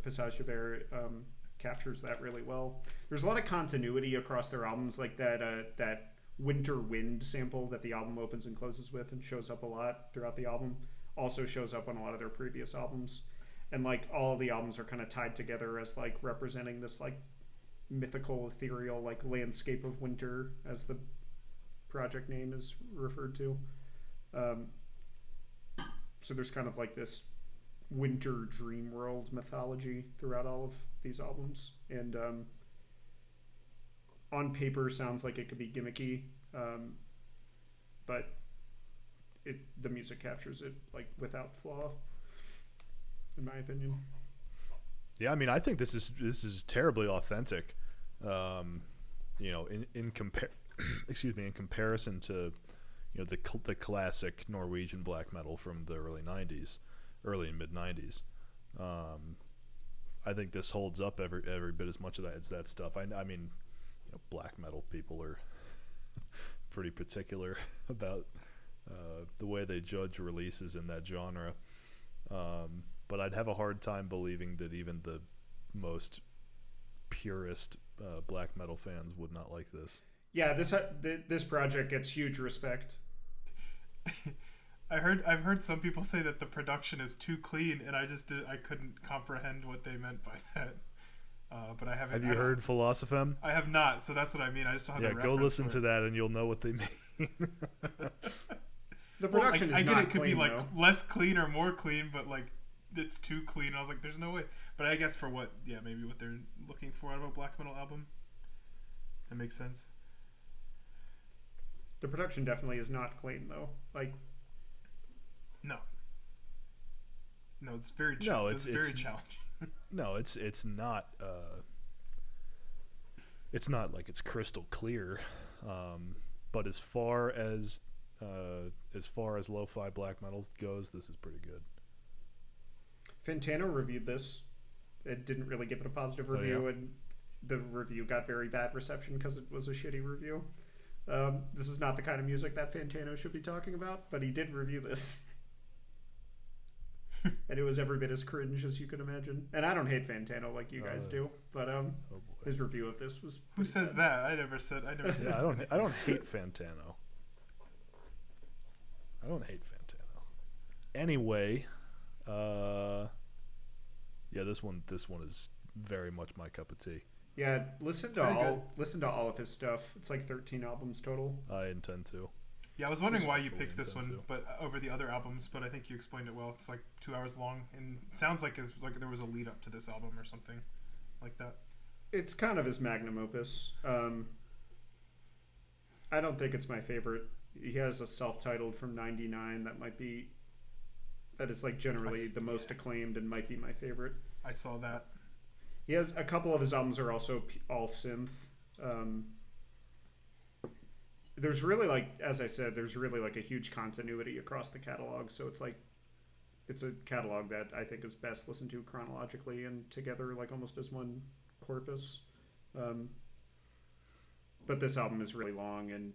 Paysage de Verre captures that really well. There's a lot of continuity across their albums, like that Winter Wind sample that the album opens and closes with and shows up a lot throughout the album. Also shows up on a lot of their previous albums. And like all of the albums are kind of tied together as like representing this like mythical, ethereal, like landscape of winter, as the project name is referred to. So there's kind of like this winter dream world mythology throughout all of these albums, and on paper sounds like it could be gimmicky, but the music captures it like without flaw, in my opinion. Yeah, I mean, I think this is terribly authentic. In comparison to, the classic Norwegian black metal from the early and mid 90s. I think this holds up every bit as much of that as that stuff. I mean, black metal people are pretty particular about the way they judge releases in that genre. But I'd have a hard time believing that even the most purist black metal fans would not like this. Yeah, this project gets huge respect. I've heard some people say that the production is too clean, and I couldn't comprehend what they meant by that. But I haven't. Have you heard Philosophem? I have not, so that's what I mean. I just don't have the reference. Go listen to that, and you'll know what they mean. The production is I get not it could clean, be like though. less clean or more clean, but like it's too clean. I was like, there's no way. But I guess for maybe what they're looking for out of a black metal album, that makes sense. The production definitely is not clean, though. Like, no, it's very it's very challenging. No, it's not. It's not like it's crystal clear, but as far as lo-fi black metal goes, this is pretty good. Fantano reviewed this. It didn't really give it a positive review, and the review got very bad reception because it was a shitty review. This is not the kind of music that Fantano should be talking about, but he did review this. And it was every bit as cringe as you could imagine. And I don't hate Fantano like you guys do, but his review of this was Who says bad. that? I never said Yeah, I don't hate Fantano. I don't hate Fantano. Anyway, yeah, this one is very much my cup of tea. Yeah, listen to all of his stuff. It's like 13 albums total. I intend to. Yeah, I was wondering why you picked this one, but over the other albums. But I think you explained it well. It's like 2 hours long, and it sounds like there was a lead up to this album or something like that. It's kind of his magnum opus. I don't think it's my favorite. He has a self-titled from '99 that is like generally the most acclaimed and might be my favorite. I saw that. He has a couple of his albums are also all synth. There's really as I said, there's really a huge continuity across the catalog. So it's a catalog that I think is best listened to chronologically and together almost as one corpus. But this album is really long and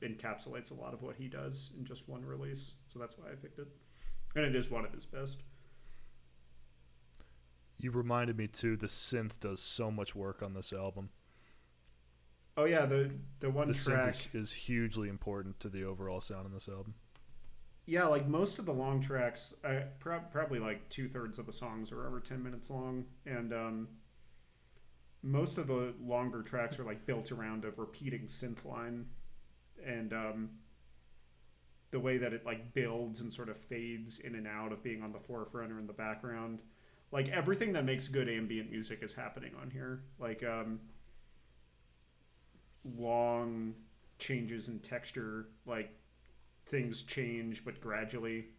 encapsulates a lot of what he does in just one release. So that's why I picked it. And it is one of his best. You reminded me too, the synth does so much work on this album. Oh yeah, the one the track synth is hugely important to the overall sound in this album. Yeah, most of the long tracks, probably 2/3 of the songs are over 10 minutes long, and most of the longer tracks are built around a repeating synth line, and the way that it builds and sort of fades in and out of being on the forefront or in the background, everything that makes good ambient music is happening on here. Long changes in texture, things change but gradually.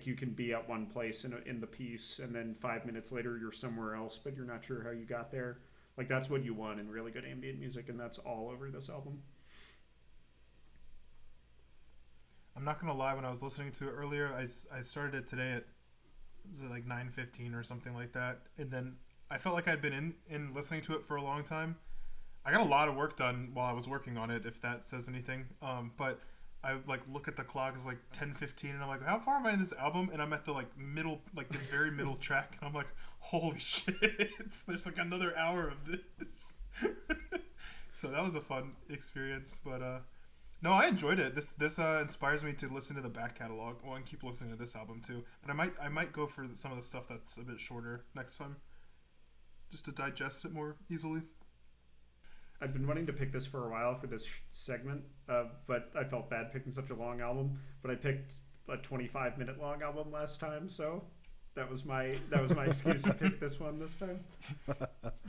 You can be at one place in the piece, and then 5 minutes later you're somewhere else, but you're not sure how you got there. That's what you want in really good ambient music, and that's all over this album. I'm not gonna lie, when I was listening to it earlier, I started it today at 9:15 or something like that, and then I felt like I'd been in listening to it for a long time. I got a lot of work done while I was working on it, if that says anything. But I look at the clock, it's 10:15, and I'm like, how far am I in this album? And I'm at the middle, the very middle track, and I'm like, holy shit, there's another hour of this. So that was a fun experience, but no, I enjoyed it. This inspires me to listen to the back catalog. Well, and keep listening to this album too. But I might go for some of the stuff that's a bit shorter next time, just to digest it more easily. I've been wanting to pick this for a while for this segment, but I felt bad picking such a long album. But I picked a 25-minute long album last time, so that was my excuse to pick this one this time.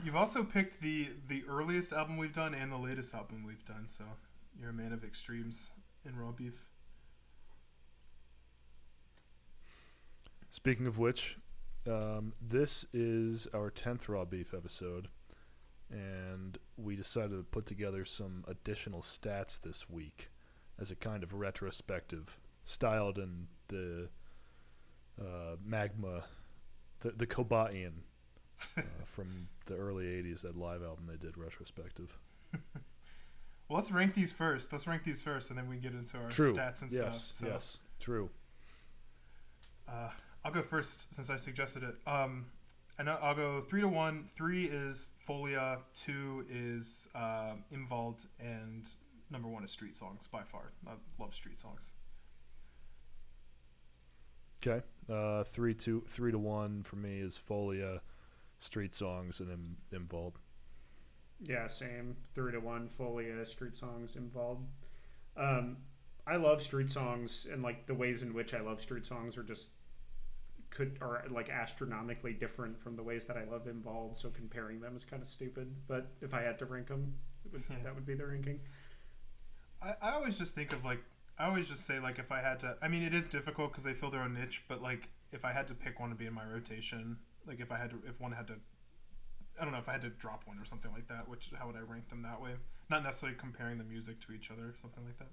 You've also picked the earliest album we've done and the latest album we've done, so you're a man of extremes in Raw Beef. Speaking of which, this is our 10th Raw Beef episode, and we decided to put together some additional stats this week as a kind of retrospective, styled in the magma, the Kobaian from the early 80s, that live album they did, Retrospektiw. Well, let's rank these first, and then we get into our stats and stuff. So, yes, true. I'll go first since I suggested it. And I'll go 3-1. 3 is Follia, 2 is Wald, and number 1 is Street Songs by far. I love Street Songs. Okay, 3-1 for me is Follia, Street Songs, and Wald. Yeah, same. 3-1, Follia, Street Songs, Wald. I love Street Songs, and the ways in which I love Street Songs are astronomically different from the ways that I love Wald, so comparing them is kind of stupid. But if I had to rank them, that would be the ranking. I always just think of I always just say if I had to, I mean, it is difficult because they fill their own niche, but if I had to pick one to be in my rotation, if one had to, I don't know, if I had to drop one or something like that, how would I rank them that way? Not necessarily comparing the music to each other, something like that.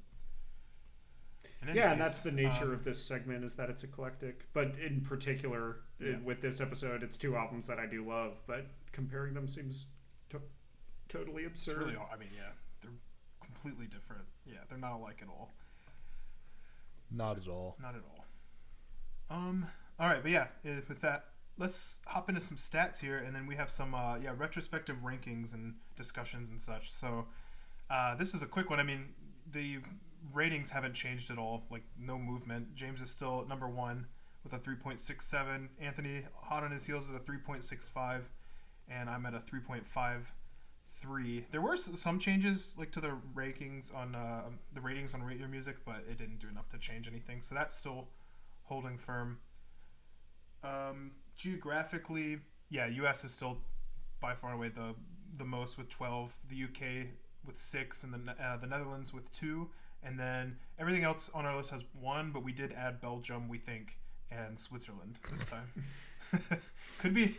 And that's the nature of this segment, is that it's eclectic. But in particular, with this episode, it's 2 albums that I do love, but comparing them seems totally absurd. It's really, they're completely different. Yeah, they're not alike at all. Not at all. Not at all. All right, but yeah, with that, let's hop into some stats here, and then we have some retrospective rankings and discussions and such. So this is a quick one. I mean, the ratings haven't changed at all. Like, no movement. James is still at number 1 with a 3.67. Anthony, hot on his heels, at a 3.65, and I'm at a 3.53. There were some changes, like, to the rankings on the ratings on Rate Your Music, but it didn't do enough to change anything. So that's still holding firm. Geographically, yeah, U.S. is still by far and away the most with 12. The U.K. with 6, and the Netherlands with 2, and then everything else on our list has 1. But we did add Belgium, we think, and Switzerland this time. Could be,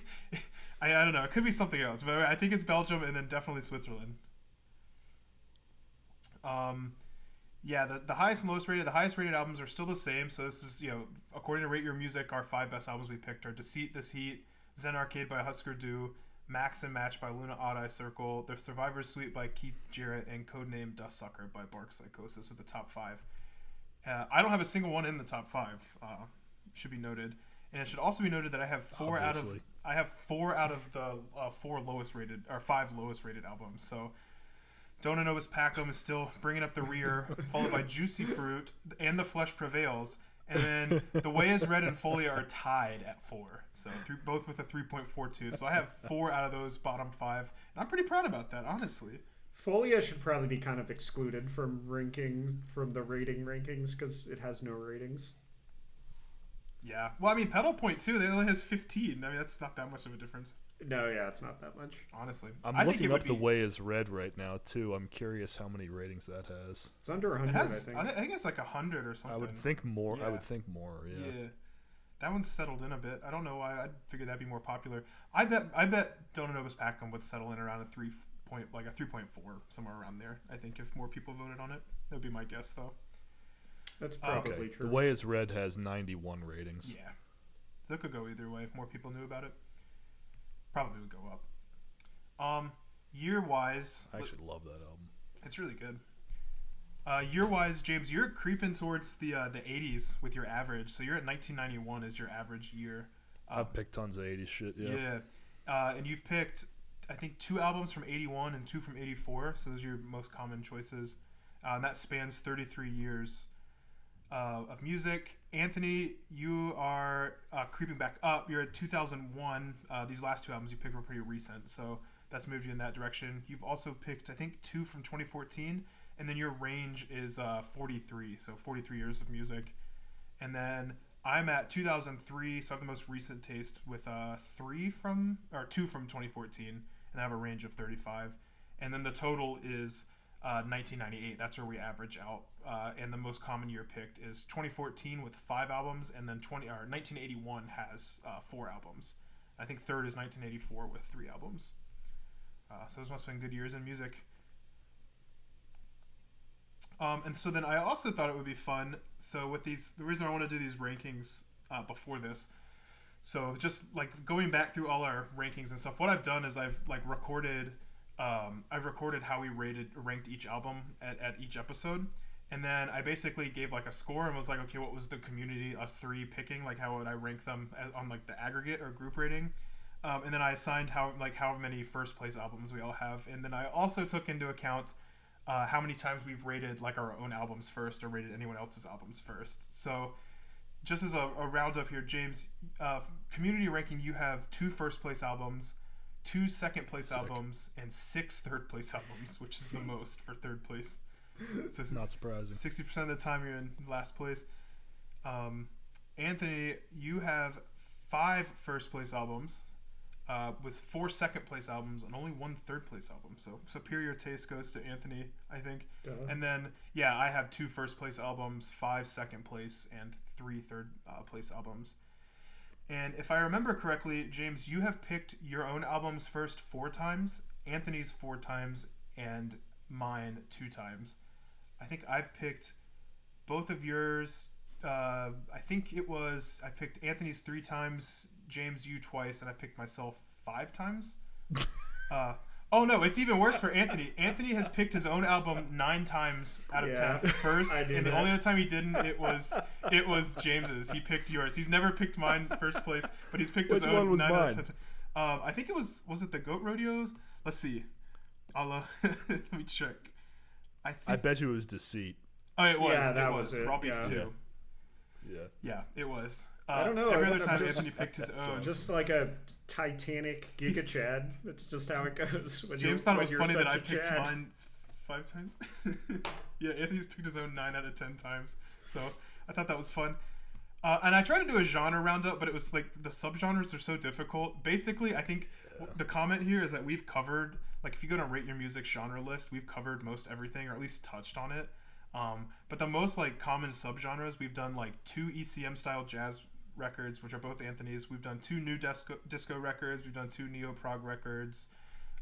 I don't know. It could be something else, but I think it's Belgium and then definitely Switzerland. Yeah, the highest and lowest rated. The highest rated albums are still the same. So this is, according to Rate Your Music, our 5 best albums we picked are Deceit, This Heat, Zen Arcade by Husker Du, Max and Match by Luna Odd Eye Circle, The Survivor's Suite by Keith Jarrett, and Codename Dustsucker by Bark Psychosis are the top 5. I don't have a single one in the top 5. Should be noted, and it should also be noted that I have 4 Obviously. out of the 4 lowest rated or 5 lowest rated albums. So Dona Nobis Pactum is still bringing up the rear, followed by Juicy Fruit and The Flesh Prevails. And then The Way Is Red and Follia are tied at 4. So both with a 3.42. So I have 4 out of those bottom 5. And I'm pretty proud about that, honestly. Follia should probably be kind of excluded from the rating rankings because it has no ratings. Yeah. Well, I mean, Pedal Point, too, they only has 15. I mean, that's not that much of a difference. No, yeah, it's not that much. Honestly. I'm looking up The Way Is Red right now, too. I'm curious how many ratings that has. It's under 100, I think. I think it's like 100 or something. I would think more. Yeah. I would think more, yeah. That one's settled in a bit. I don't know why. I'd figure that'd be more popular. I bet Dona Nobis Pactum would settle in around a 3.4, somewhere around there. I think if more people voted on it. That would be my guess, though. That's probably true. The Way Is Red has 91 ratings. Yeah. So it could go either way if more people knew about it. Probably would go up. Year-wise... I actually love that album. It's really good. Year-wise, James, you're creeping towards the 80s with your average. So you're at 1991 as your average year. I've picked tons of 80s shit, yeah. Yeah. And you've picked, I think, 2 albums from 81 and 2 from 84. So those are your most common choices. And that spans 33 years of music. Anthony, you are creeping back up. You're at 2001. These last 2 albums you picked were pretty recent, so that's moved you in that direction. You've also picked, I think, 2 from 2014, and then your range is 43, so 43 years of music. And then I'm at 2003, so I have the most recent taste with 2 from 2014, and I have a range of 35. And then the total is 1998. That's where we average out. And the most common year picked is 2014 with 5 albums, and then 1981 has 4 albums. I think third is 1984 with 3 albums. So those must have been good years in music. And so then I also thought it would be fun. So with the reason I want to do these rankings before this, so just like going back through all our rankings and stuff, what I've done is I've like recorded how we ranked each album at each episode. And then I basically gave like a score and was like, okay, what was the community, us 3 picking? Like, how would I rank them on like the aggregate or group rating? And then I assigned how many first place albums we all have. And then I also took into account how many times we've rated like our own albums first or rated anyone else's albums first. So just as a roundup here, James, community ranking, you have 2 first place albums, 2 second place albums, and 6 third place albums, which is the most for third place. So not surprising. 60% of the time you're in last place. Anthony, you have 5 first place albums with 4 second place albums and only 1 third place album. So superior taste goes to Anthony, I think. Duh. And then, yeah, I have 2 first place albums, 5 second place, and 3 third place albums. And if I remember correctly, James, you have picked your own albums first 4 times, Anthony's 4 times, and mine 2 times. I think I've picked both of yours. I picked Anthony's 3 times, James, you twice, and I picked myself 5 times. Oh no, it's even worse for Anthony. Anthony has picked his own album 9 times out of 10 first, and the only other time he didn't, it was James's. He picked yours. He's never picked mine first place, but he's picked his own. Which one was 9 mine? out of 10. I think it was it the Goat Rodeos? Let's see. I'll let me check. I bet you it was Deceit. Oh, it was. Yeah, it that was. was it. Raw Beef Yeah. 2. Yeah. It was. I don't know. Every other I'm time just- Anthony picked his own. Just like a Titanic Giga Chad. That's just how it goes. When James thought it was you're funny that such I a picked Chad. mine 5 times. Yeah, Anthony's picked his own 9 out of 10 times. So I thought that was fun. And I tried to do a genre roundup, but it was like the subgenres are so difficult. Basically, I think the comment here is that we've covered, like if you go to Rate Your Music genre list, we've covered most everything, or at least touched on it. But the most like common subgenres, we've done like 2 ECM style jazz records, which are both Anthony's. We've done 2 new disco records. We've done 2 neo-prog records.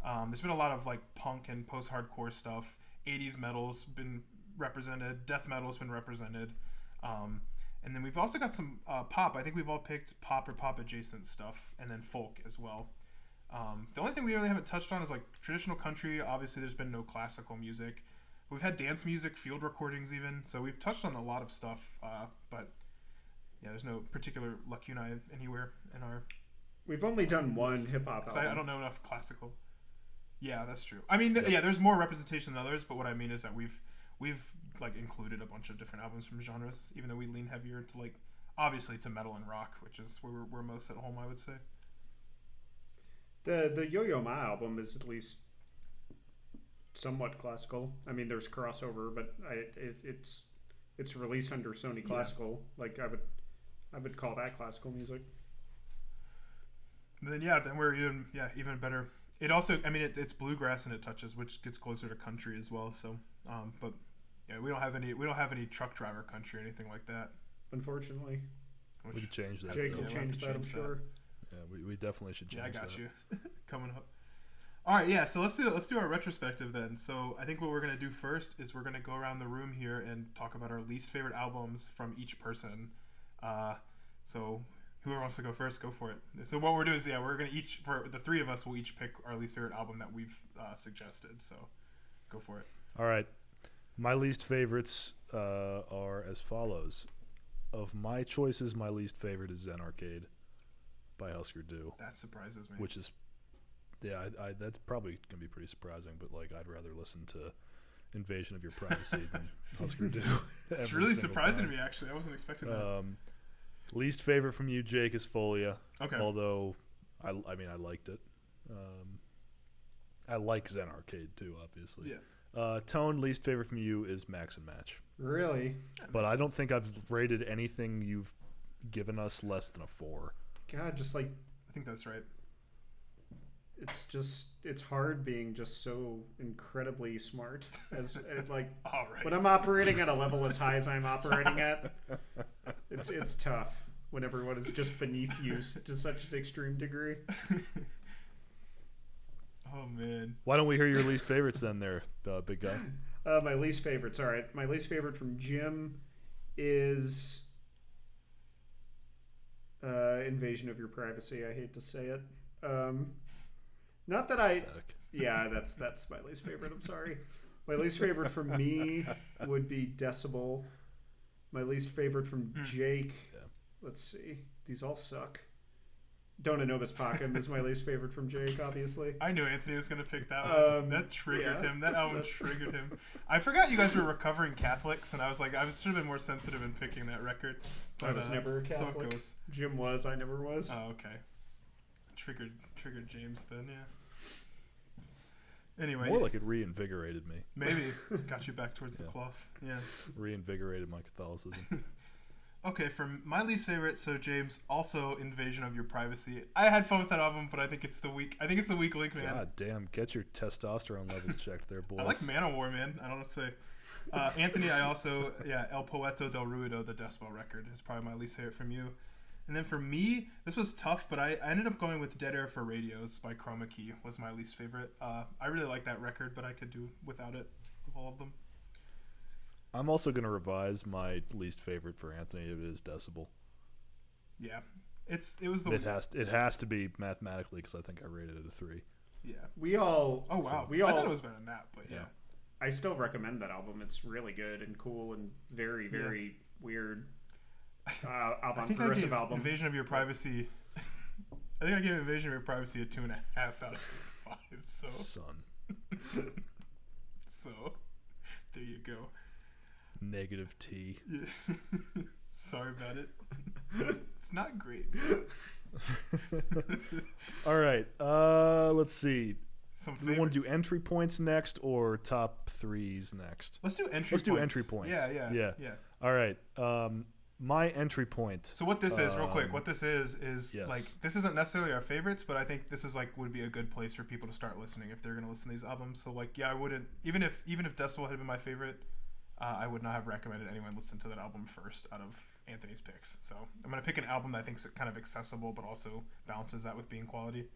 There's been a lot of like punk and post-hardcore stuff. 80s metal's been represented. Death metal's been represented. And then we've also got some pop. I think we've all picked pop or pop adjacent stuff, and then folk as well. The only thing we really haven't touched on is like traditional country. Obviously, there's been no classical music. We've had dance music, field recordings even. So we've touched on a lot of stuff, but yeah, there's no particular lacuna anywhere in our... We've only done one hip-hop album. I don't know enough classical. Yeah, that's true. I mean, there's more representation than others, but what I mean is that we've like included a bunch of different albums from genres, even though we lean heavier to like, obviously to metal and rock, which is where we're most at home, I would say. The Yo-Yo Ma album is at least somewhat classical. I mean, there's crossover, but it's released under Sony Classical. Like I would call that classical music. And then we're even better. It also, I mean, it's bluegrass and it touches, which gets closer to country as well. So, but yeah, we don't have any truck driver country or anything like that. Unfortunately, We could change that. Jake though. will change that, I'm sure. Yeah, we definitely should change that. Yeah, I got you. Coming up. All right, yeah. So let's do our retrospective then. So I think what we're gonna do first is we're gonna go around the room here and talk about our least favorite albums from each person. So whoever wants to go first, go for it. So what we're doing is we're gonna each, for the 3 of us, we'll each pick our least favorite album that we've suggested. So go for it. All right. My least favorites are as follows. Of my choices, my least favorite is Zen Arcade by Husker Du. That surprises me. Which is, I that's probably going to be pretty surprising, but like I'd rather listen to Invasion of Your Privacy than Husker Du. It's really surprising to me, actually. I wasn't expecting that. Least favorite from you, Jake, is Follia. Okay. Although, I mean, I liked it. I like Zen Arcade too, obviously. Yeah. Tone, least favorite from you is Max and Match. Really? But I don't think I've rated anything you've given us less than a 4. God, just like I think that's right. it's hard being just so incredibly smart as like All right. when I'm operating at a level as high as I'm operating at. It's tough when everyone is just beneath you to such an extreme degree. Oh man. Why don't we hear your least favorites then, there, big guy? My least favorites. All right, my least favorite from Jim is Invasion of Your Privacy. I hate to say it. Not that I. Pathetic. Yeah, that's my least favorite. I'm sorry. My least favorite from me would be Decibel. My least favorite from Jake. Yeah. Let's see. These all suck. Dona Nobis Pacem is my least favorite from Jake, obviously. I knew Anthony was going to pick that one. That triggered him. That album triggered him. I forgot you guys were recovering Catholics, and I was like, I should have been more sensitive in picking that record. But, I was never a so it Catholic. goes. Jim was. I never was. Oh, okay. Triggered James then, yeah. Anyway. More like it reinvigorated me. Maybe. Got you back towards the cloth. Yeah. Reinvigorated my Catholicism. Okay, for my least favorite, so James, also Invasion of Your Privacy. I had fun with that album, but I think it's the weak link, man. God damn, get your testosterone levels checked there, boys. I like Manowar, man. I don't know what to say. Anthony, I also, El Poeto del Ruido, the Decibel record, is probably my least favorite from you. And then for me, this was tough, but I ended up going with Dead Air for Radios by Chroma Key was my least favorite. I really like that record, but I could do without it, all of them. I'm also going to revise my least favorite for Anthony. It is Decibel. Yeah. It was the... It has to be mathematically because I think I rated it a 3. Yeah. We all. Oh wow. We I all. thought it was better than that, but yeah. I still recommend that album. It's really good and cool and very, very weird. I think I gave album. Invasion of Your Privacy. I think I gave Invasion of Your Privacy a 2.5 out of 5. So. Son. So, there you go. Negative T. Yeah. Sorry about it. It's not great. All right. Let's see. Do we want to do entry points next or top threes next? Let's do entry points. Let's do entry points. Yeah. All right. My entry point. So what this is, real quick, what this is yes. like, this isn't necessarily our favorites, but I think this is like would be a good place for people to start listening if they're gonna listen to these albums. So like, yeah, I wouldn't even if Decibel had been my favorite, I would not have recommended anyone listen to that album first out of Anthony's picks. So I'm gonna pick an album that I think is kind of accessible, but also balances that with being quality.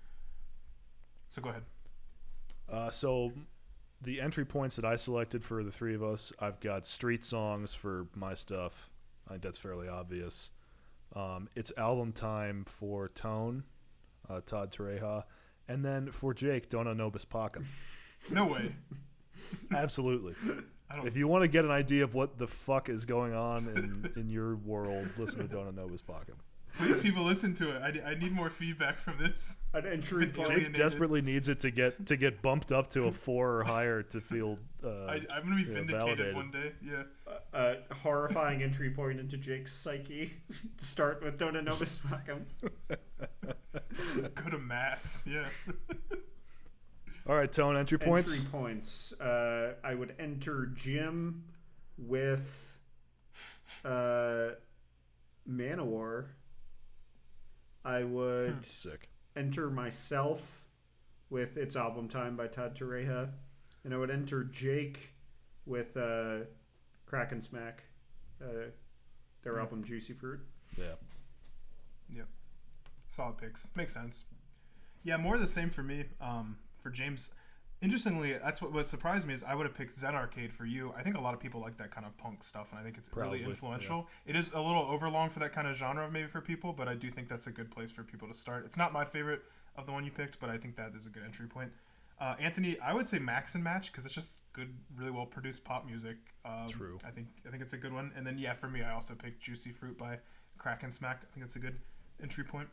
So go ahead. So the entry points that I selected for the three of us, I've got Street Songs for my stuff. I think that's fairly obvious. It's album time for Tone, Todd Terreja, and then for Jake, Dona Nobis Pacem. No way. Absolutely. If you want to get an idea of what the fuck is going on in your world, listen to Dona Nobis Pacem. Please, people, listen to it. I need more feedback from this. An entry point. Jake desperately needs it to get bumped up to a 4 or higher to feel. I'm gonna be vindicated validated one day. Yeah. Horrifying entry point into Jake's psyche. Start with Dona Nobis Pacem. Go to mass. Yeah. All right, Tone. Entry points. Entry points. I would enter Jim with Manowar. I would Sick. enter myself with It's Album Time by Todd Terreja. And I would enter Jake with Crack and Smack, their album Juicy Fruit. Yeah. Yep. Solid picks. Makes sense. Yeah, more of the same for me. For James, interestingly, that's what surprised me is I would have picked Zen Arcade for you. I think a lot of people like that kind of punk stuff, and I think it's really influential. Yeah. It is a little overlong for that kind of genre maybe for people, but I do think that's a good place for people to start. It's not my favorite of the one you picked, but I think that is a good entry point. Anthony, I would say Max and Match because it's just good, really well produced pop music. True. I think it's a good one. And then for me, I also picked Juicy Fruit by Crack and Smack. I think it's a good entry point.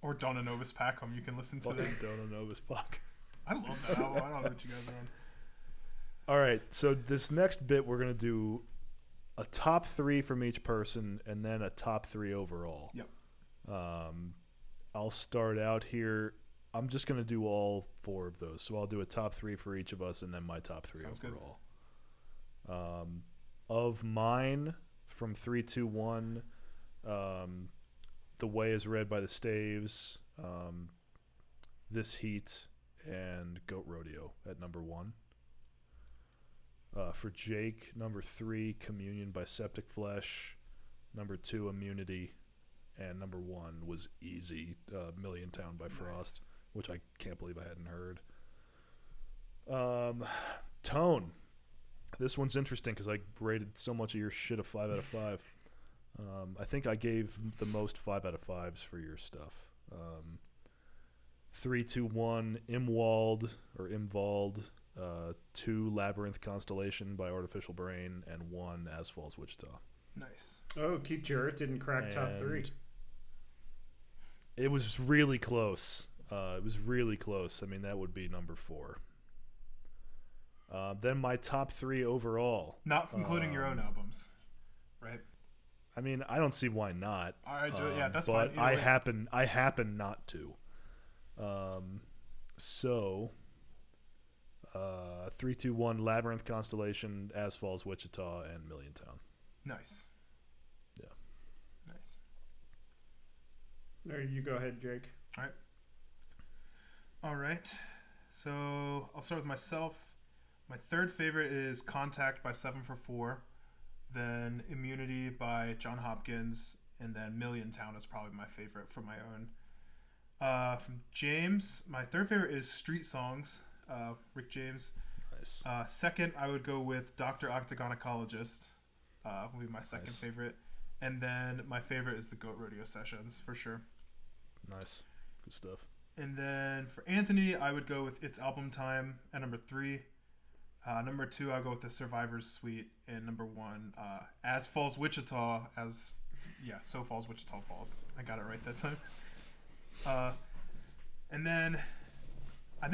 Or Dona Nobis Pacem, you can listen to that. Dona Nobis Pacem. I love that album. I don't know what you guys are on. All right, so this next bit we're gonna do a top 3 from each person, and then a top 3 overall. Yep. I'll start out here. I'm just gonna do all 4 of those, so I'll do a top 3 for each of us, and then my top 3 Sounds overall. Good. Of mine, from 3, 2, 1. The Way is Read by the Staves, This Heat, and Goat Rodeo at number 1. For Jake, number 3, Communion by Septic Flesh, number 2, Immunity, and number 1 was Easy, Million Town by Frost, which I can't believe I hadn't heard. Tone. This one's interesting because I rated so much of your shit a 5 out of 5. I think I gave the most 5 out of 5s for your stuff. 3, 2, 1, Wald, 2, Labyrinth Constellation by Artificial Brain, and 1, As Falls Wichita. Nice. Oh, Keith Jarrett didn't crack top 3. It was really close. I mean, that would be number 4. Then my top 3 overall. Not including your own albums, right? I mean, I don't see why not. All right, do it. Yeah, that's but fine. I happen not to. 3, 2, 1, Labyrinth Constellation, As Falls Wichita, and Million Town. Nice. Yeah. Nice. There, you go ahead, Jake. All right. So I'll start with myself. My third favorite is Contact by 7 for 4. Then Immunity by John Hopkins, and then Million Town is probably my favorite from my own. From James, my third favorite is Street Songs, Rick James. Nice. Second, I would go with Dr. Octagonacologist, would be my second favorite. And then my favorite is the Goat Rodeo Sessions, for sure. Nice. Good stuff. And then for Anthony, I would go with It's Album Time at number 3. Number 2, I'll go with The Survivor's Suite. And number 1, As Falls Wichita. So Falls Wichita Falls. I got it right that time. And then I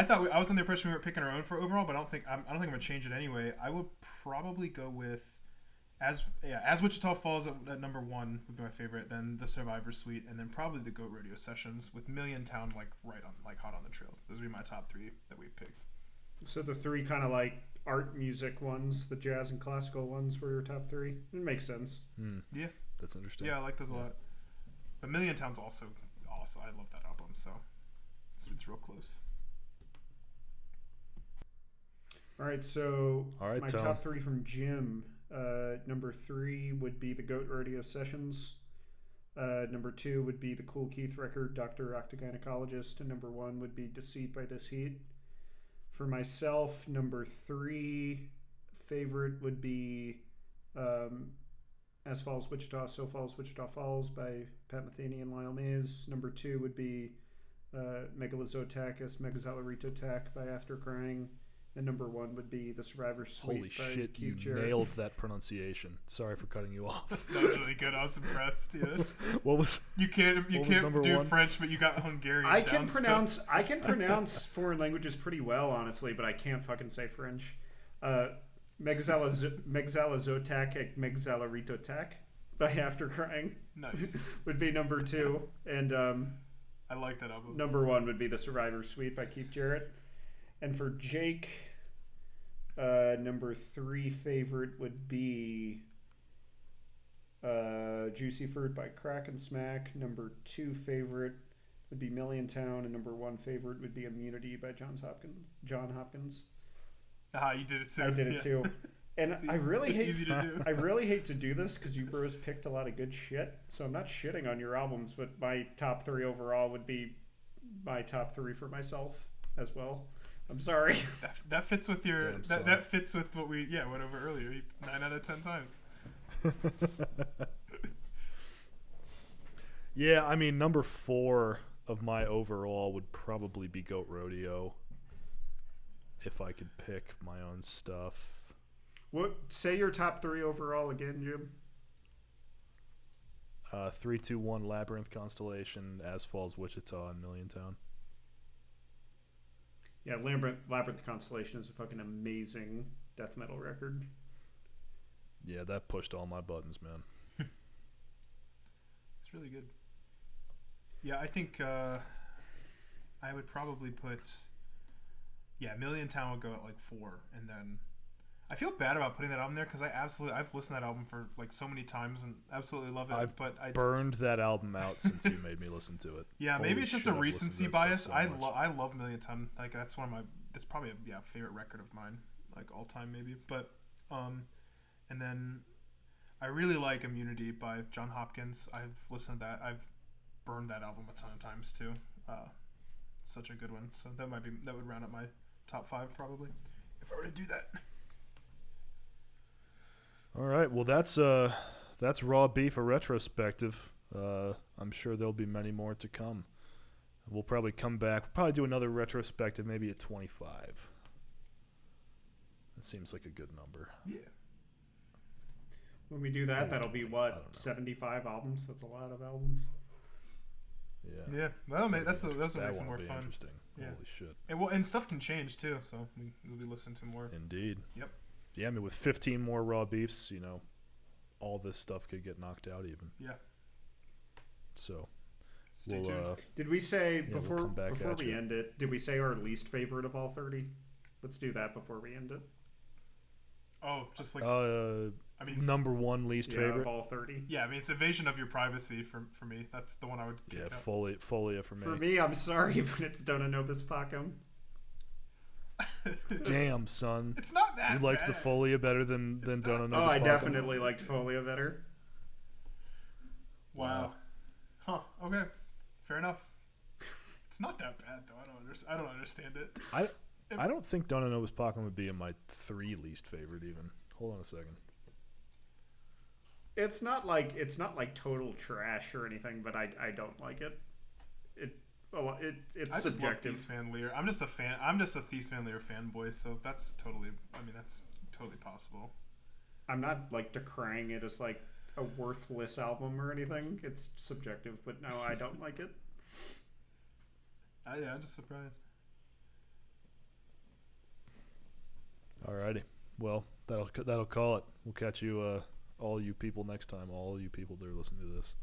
thought I was on the impression we were picking our own for overall, but I don't think I'm gonna change it anyway. I would probably go with As Wichita Falls at number 1 would be my favorite. Then The Survivor's Suite, and then probably the Goat Rodeo Sessions with Million Town hot on the trails. Those would be my top 3 that we've picked. So the 3 kind of like art music ones, the jazz and classical ones were your top 3. It makes sense. Yeah, that's interesting. Yeah, I like those a lot. But Million Town's also awesome. I love that album, so it's real close. All right, so my Tom. top 3 from Jim. Number 3 would be the Goat Rodeo Sessions. Number 2 would be the Cool Keith record, Dr. Octogynecologist. And number 1 would be Deceit by This Heat. For myself, number 3 favorite would be As Falls Wichita, So Falls Wichita Falls by Pat Metheny and Lyle Mays. Number 2 would be Megalizotachus, Megazaloritotac by After Crying. And number 1 would be The Survivor's Suite. Holy by shit, Keith you Jarrett. nailed that pronunciation. Sorry for cutting you off. That was really good. I was impressed. Yeah. What was You can't do 1? French, but you got Hungarian. I can pronounce foreign languages pretty well, honestly, but I can't fucking say French. Megzalazotac and Megzaloritotac by After Crying. Nice. Would be number 2, and I like that album. number 1 would be The Survivor's Suite by Keith Jarrett. And for Jake, number 3 favorite would be Juicy Fruit by Crack and Smack. Number 2 favorite would be Million Town, and number 1 favorite would be Immunity by John Hopkins. You did it too. I did it too. And I really hate to do this because you bros picked a lot of good shit. So I'm not shitting on your albums, but my top 3 overall would be my top 3 for myself as well. I'm sorry. That fits with your that fits with what we went over earlier. 9 out of 10 times. Yeah, I mean, number 4 of my overall would probably be Goat Rodeo. If I could pick my own stuff. Say your top 3 overall again, Jim. 3, 2, 1, Labyrinth Constellation, As Falls Wichita, and Million Town. Yeah, Labyrinth Constellation is a fucking amazing death metal record. Yeah, that pushed all my buttons, man. It's really good. Yeah, I think I would probably put... Yeah, Million Town would go at like 4, and then... I feel bad about putting that album there because I've listened to that album for like so many times and absolutely love it. I burned that album out since you made me listen to it. Yeah, Holy maybe it's just shit, a recency I've listened bias. to that stuff so much. I love Million Ton. Like that's it's probably a favorite record of mine, like all time maybe. But and then I really like Immunity by John Hopkins. I've listened to that. I've burned that album a ton of times too. Such a good one. So that would round up my top 5 probably if I were to do that. All right, well that's Raw Beef, a retrospective. I'm sure there'll be many more to come. We'll probably come back. We'll probably do another retrospective, maybe at 25. That seems like a good number. Yeah. When we do that, that'll be what, 75 albums? That's a lot of albums. Yeah. Yeah. Well, mate, that's what makes it more fun. Interesting. Yeah. Holy shit. And stuff can change too, so we'll be listening to more. Indeed. Yep. Yeah, I mean, with 15 more Raw Beefs, all this stuff could get knocked out even. Yeah. So, Stay tuned. Did we say before we you. end it? Did we say our least favorite of all 30? Let's do that before we end it. Oh, just like number 1 least favorite of all 30. Yeah, I mean it's Invasion of Your Privacy for me. That's the one I would. Yeah, Follia for me. For me, I'm sorry, but it's Dona Nobis Pacem. Damn, son. It's not that. You liked bad. the Follia better than Dona Nobis Oh, I Pacem? definitely liked Follia better. Wow. Huh. Okay. Fair enough. It's not that bad though. I don't understand it. I don't think Dona Nobis Pacem would be in my 3 least favorite even. Hold on a second. It's not like total trash or anything, but I don't like it. it's I just subjective. love Thies Van Leer. I'm just a fan. I'm just a Thies Van Leer fanboy. So that's totally. I mean, that's totally possible. I'm not like decrying it as like a worthless album or anything. It's subjective, but no, I don't like it. Yeah, I'm just surprised. Alrighty. Well, that'll call it. We'll catch you, all you people next time. All you people that are listening to this.